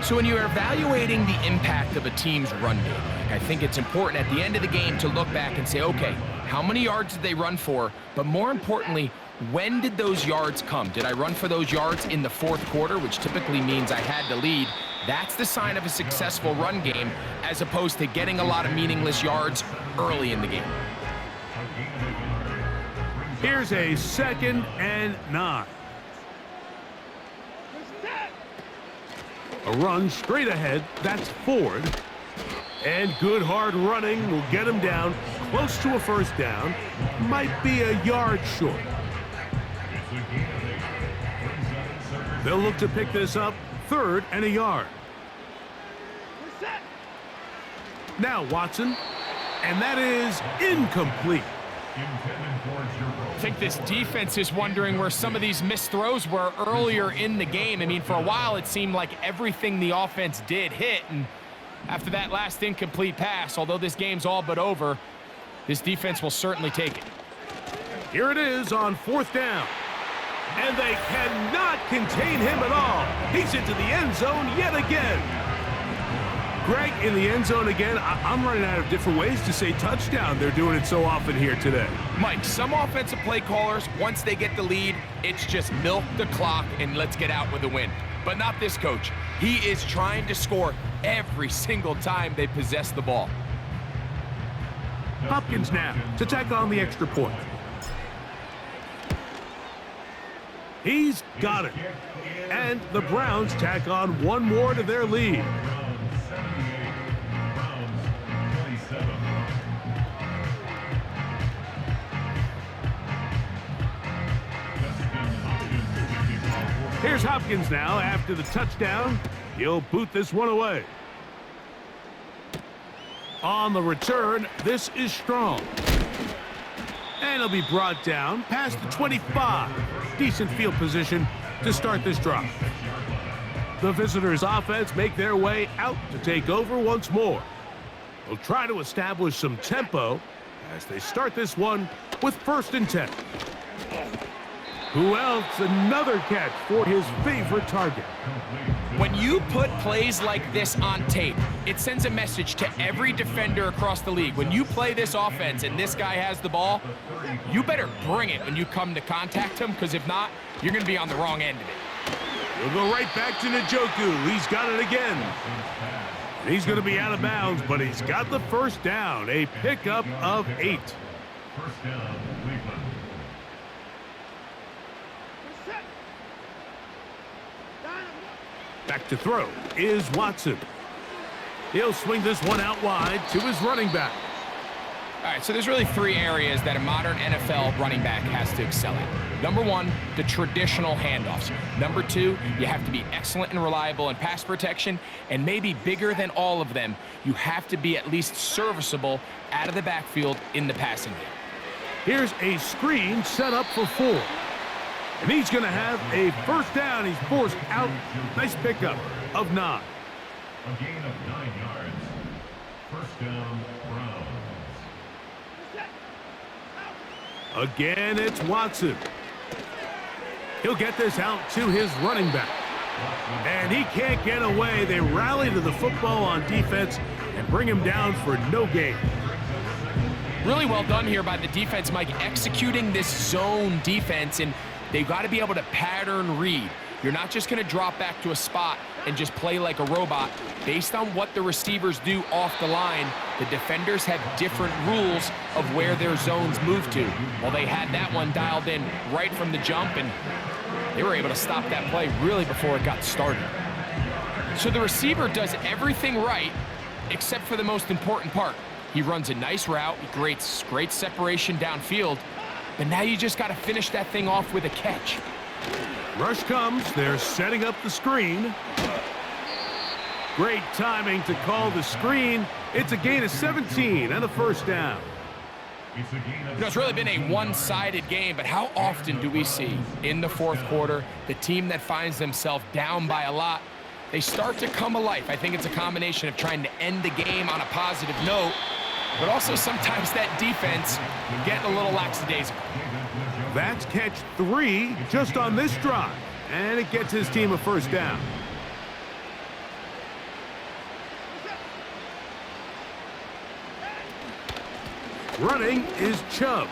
So when you're evaluating the impact of a team's run game, I think it's important at the end of the game to look back and say, okay, how many yards did they run for? But more importantly, when did those yards come? Did I run for those yards in the fourth quarter, which typically means I had to lead? That's the sign of a successful run game, as opposed to getting a lot of meaningless yards early in the game.
Here's a 2nd and 9. A run straight ahead, that's Ford. And good hard running will get him down close to a first down. Might be a yard short. They'll look to pick this up 3rd and a yard. Now Watson, and that is incomplete.
I think this defense is wondering where some of these missed throws were earlier in the game. I mean, for a while, it seemed like everything the offense did hit, and after that last incomplete pass, although this game's all but over, this defense will certainly take it.
Here it is on 4th down. And they cannot contain him at all. He's into the end zone yet again. Greg, in the end zone again. I'm running out of different ways to say touchdown. They're doing it so often here today.
Mike, some offensive play callers, once they get the lead, it's just milk the clock and let's get out with a win. But not this coach. He is trying to score every single time they possess the ball.
Hopkins now to tack on the extra point. He's got it. And the Browns tack on one more to their lead. Here's Hopkins now after the touchdown. He'll boot this one away. On the return, this is Strong. And he'll be brought down past the 25. Decent field position to start this drive. The visitors' offense make their way out to take over once more. They'll try to establish some tempo as they start this one with 1st and 10. Who else? Another catch for his favorite target.
When you put plays like this on tape, it sends a message to every defender across the league. When you play this offense and this guy has the ball, you better bring it when you come to contact him, because if not, you're going to be on the wrong end of it.
He'll go right back to Njoku. He's got it again. He's going to be out of bounds, but he's got the first down. A pickup of 8.
First down, Cleveland.
Back to throw is Watson. He'll swing this one out wide to his running back.
All right, so there's really 3 areas that a modern NFL running back has to excel at. Number 1, the traditional handoffs. Number 2, you have to be excellent and reliable in pass protection. And maybe bigger than all of them, you have to be at least serviceable out of the backfield in the passing game.
Here's a screen set up for 4. And he's going to have a first down. He's forced out. Nice pickup of 9.
A gain of 9 yards. First down, Browns.
Again, it's Watson. He'll get this out to his running back. And he can't get away. They rally to the football on defense and bring him down for no gain.
Really well done here by the defense, Mike, executing this zone defense, and they've got to be able to pattern read. You're not just going to drop back to a spot and just play like a robot. Based on what the receivers do off the line, the defenders have different rules of where their zones move to. Well, they had that one dialed in right from the jump, and they were able to stop that play really before it got started. So the receiver does everything right except for the most important part. He runs a nice route, he creates great separation downfield, but now you just got to finish that thing off with a catch.
Rush comes. They're setting up the screen. Great timing to call the screen. It's a gain of 17 and a first down.
You know, it's really been a one-sided game, but how often do we see in the fourth quarter the team that finds themselves down by a lot, they start to come alive? I think it's a combination of trying to end the game on a positive note, but also sometimes that defense getting a little lackadaisical.
That's catch 3 just on this drive, and it gets his team a first down. Running is Chubb.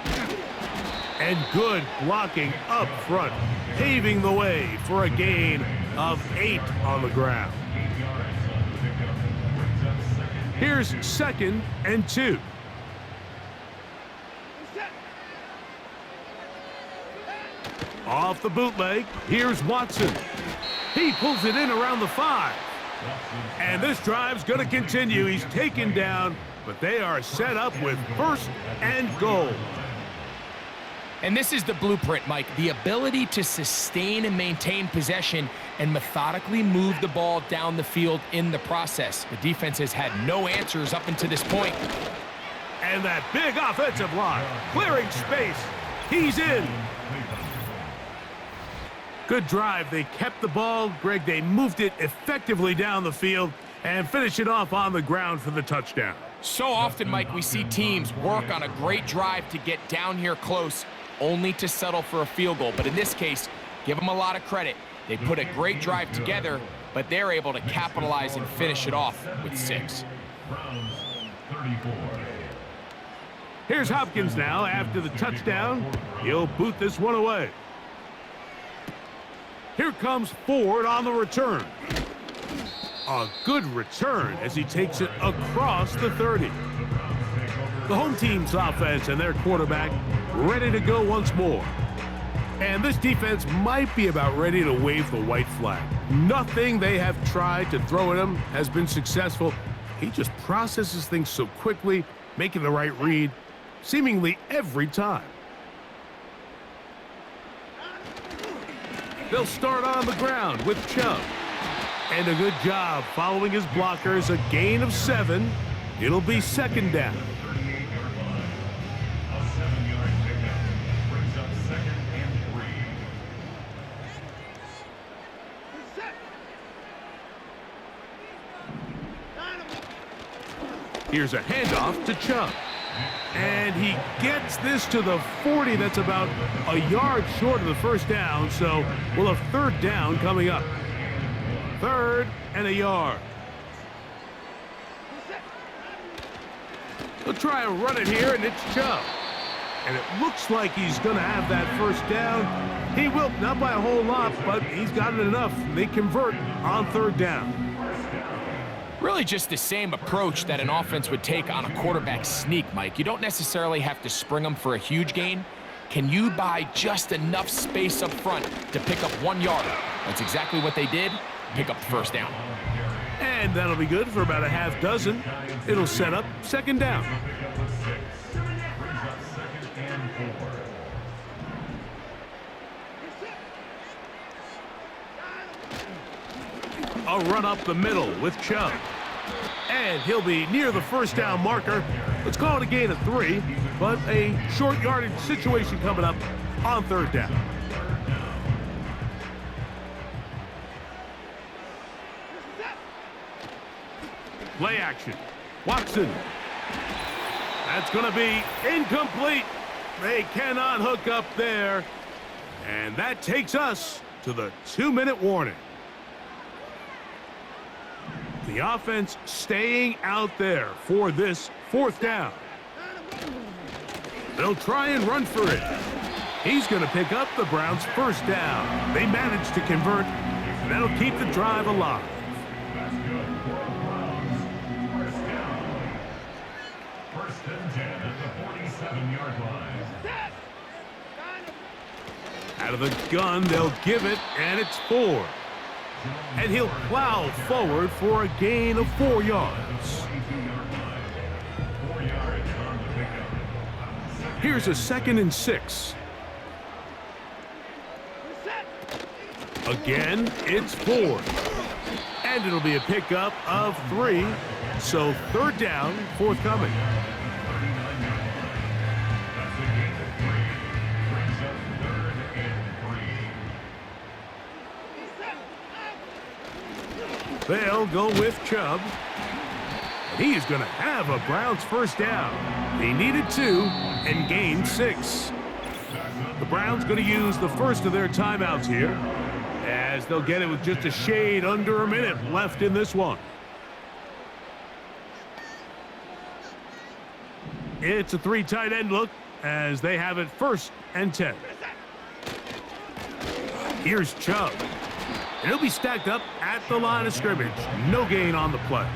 And good blocking up front, paving the way for a gain of 8 on the ground. Here's 2nd and 2. Off the bootleg, here's Watson. He pulls it in around the 5. And this drive's going to continue. He's taken down, but they are set up with 1st and goal.
And this is the blueprint, Mike. The ability to sustain and maintain possession and methodically move the ball down the field in the process. The defense has had no answers up until this point.
And that big offensive line, clearing space. He's in. Good drive. They kept the ball. Greg, they moved it effectively down the field and finish it off on the ground for the touchdown.
So often, Mike, we see teams work on a great drive to get down here close, only to settle for a field goal. But in this case, give them a lot of credit. They put a great drive together, but they're able to capitalize and finish it off with 6.
Here's Hopkins now after the touchdown. He'll boot this one away. Here comes Ford on the return. A good return as he takes it across the 30. The home team's offense and their quarterback ready to go once more. And this defense might be about ready to wave the white flag. Nothing they have tried to throw at him has been successful. He just processes things so quickly, making the right read, seemingly every time. They'll start on the ground with Chubb. And a good job following his blockers, a gain of 7. It'll be 2nd down. Here's a handoff to Chubb. And he gets this to the 40. That's about a yard short of the 1st down, so we'll have 3rd down coming up. 3rd and a yard. They'll try and run it here, and it's Chubb. And it looks like he's going to have that 1st down. He will, not by a whole lot, but he's got it enough. They convert on 3rd down.
Really just the same approach that an offense would take on a quarterback sneak, Mike. You don't necessarily have to spring them for a huge gain. Can you buy just enough space up front to pick up 1 yard? That's exactly what they did. Pick up the 1st down.
And that'll be good for about a half dozen. It'll set up 2nd down. A run up the middle with Chubb. And he'll be near the 1st down marker. Let's call it a gain of 3, but a short yardage situation coming up on 3rd down. Play action. Watson. That's going to be incomplete. They cannot hook up there. And that takes us to the 2-minute warning. The offense staying out there for this 4th down. They'll try and run for it. He's going to pick up the Browns' 1st down. They managed to convert, and that'll keep the drive alive.
First and 10 at the 47-yard line.
Out of the gun, they'll give it, and it's 4. And he'll plow forward for a gain of 4 yards. Here's a 2nd and 6. Again, it's 4. And it'll be a pickup of 3. So 3rd down, forthcoming. They'll go with Chubb. He is going to have a Browns 1st down. He needed 2 and gained 6. The Browns going to use the first of their timeouts here, as they'll get it with just a shade under a minute left in this one. It's a 3 tight end look as they have it 1st and 10. Here's Chubb. And he'll be stacked up at the line of scrimmage. No gain on the play.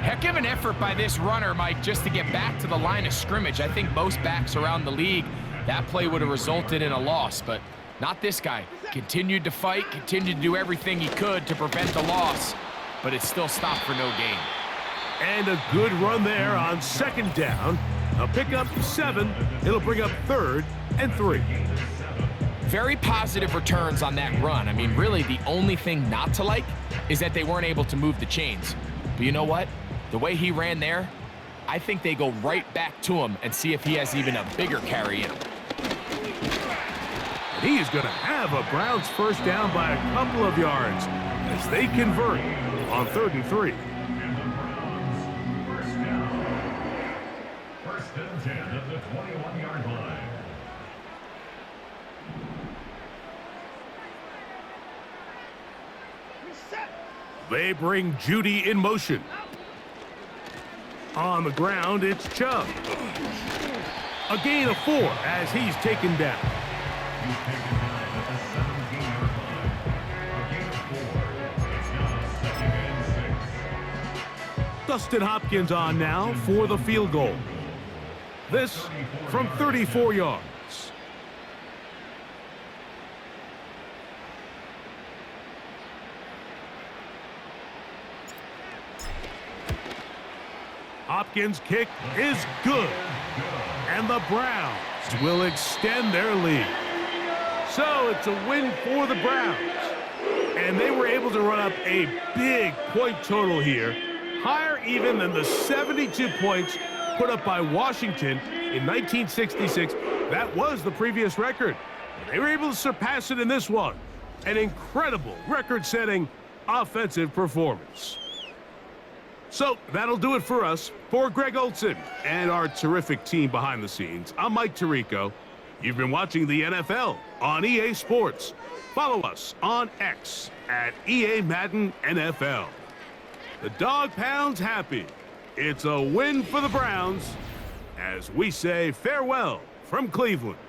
Heck of an effort by this runner, Mike, just to get back to the line of scrimmage. I think most backs around the league, that play would have resulted in a loss, but not this guy. Continued to fight, continued to do everything he could to prevent the loss, but it still stopped for no gain.
And a good run there on 2nd down. A pickup 7. It'll bring up 3rd and 3.
Very positive returns on that run. I mean, really, the only thing not to like is that they weren't able to move the chains. But you know what? The way he ran there, I think they go right back to him and see if he has even a bigger carry in him.
And he is going to have a Browns 1st down by a couple of yards as they convert on 3rd and 3.
And the Browns, 1st down. 1st and 10 at the 21-yard line.
They bring Judy in motion. On the ground, it's Chubb. A gain of 4 as he's taken down.
He's taken down at the 17-yard line. A gain of 4. It's now 2nd and 6.
Dustin Hopkins on now for the field goal. This from 34 yards. Hopkins' kick is good. And the Browns will extend their lead. So it's a win for the Browns. And they were able to run up a big point total here, higher even than the 72 points put up by Washington in 1966. That was the previous record. They were able to surpass it in this one. An incredible record-setting offensive performance. So that'll do it for us. For Greg Olson and our terrific team behind the scenes, I'm Mike Tirico. You've been watching the NFL on EA Sports. Follow us on X at EA Madden NFL. The Dog Pound's happy. It's a win for the Browns as we say farewell from Cleveland.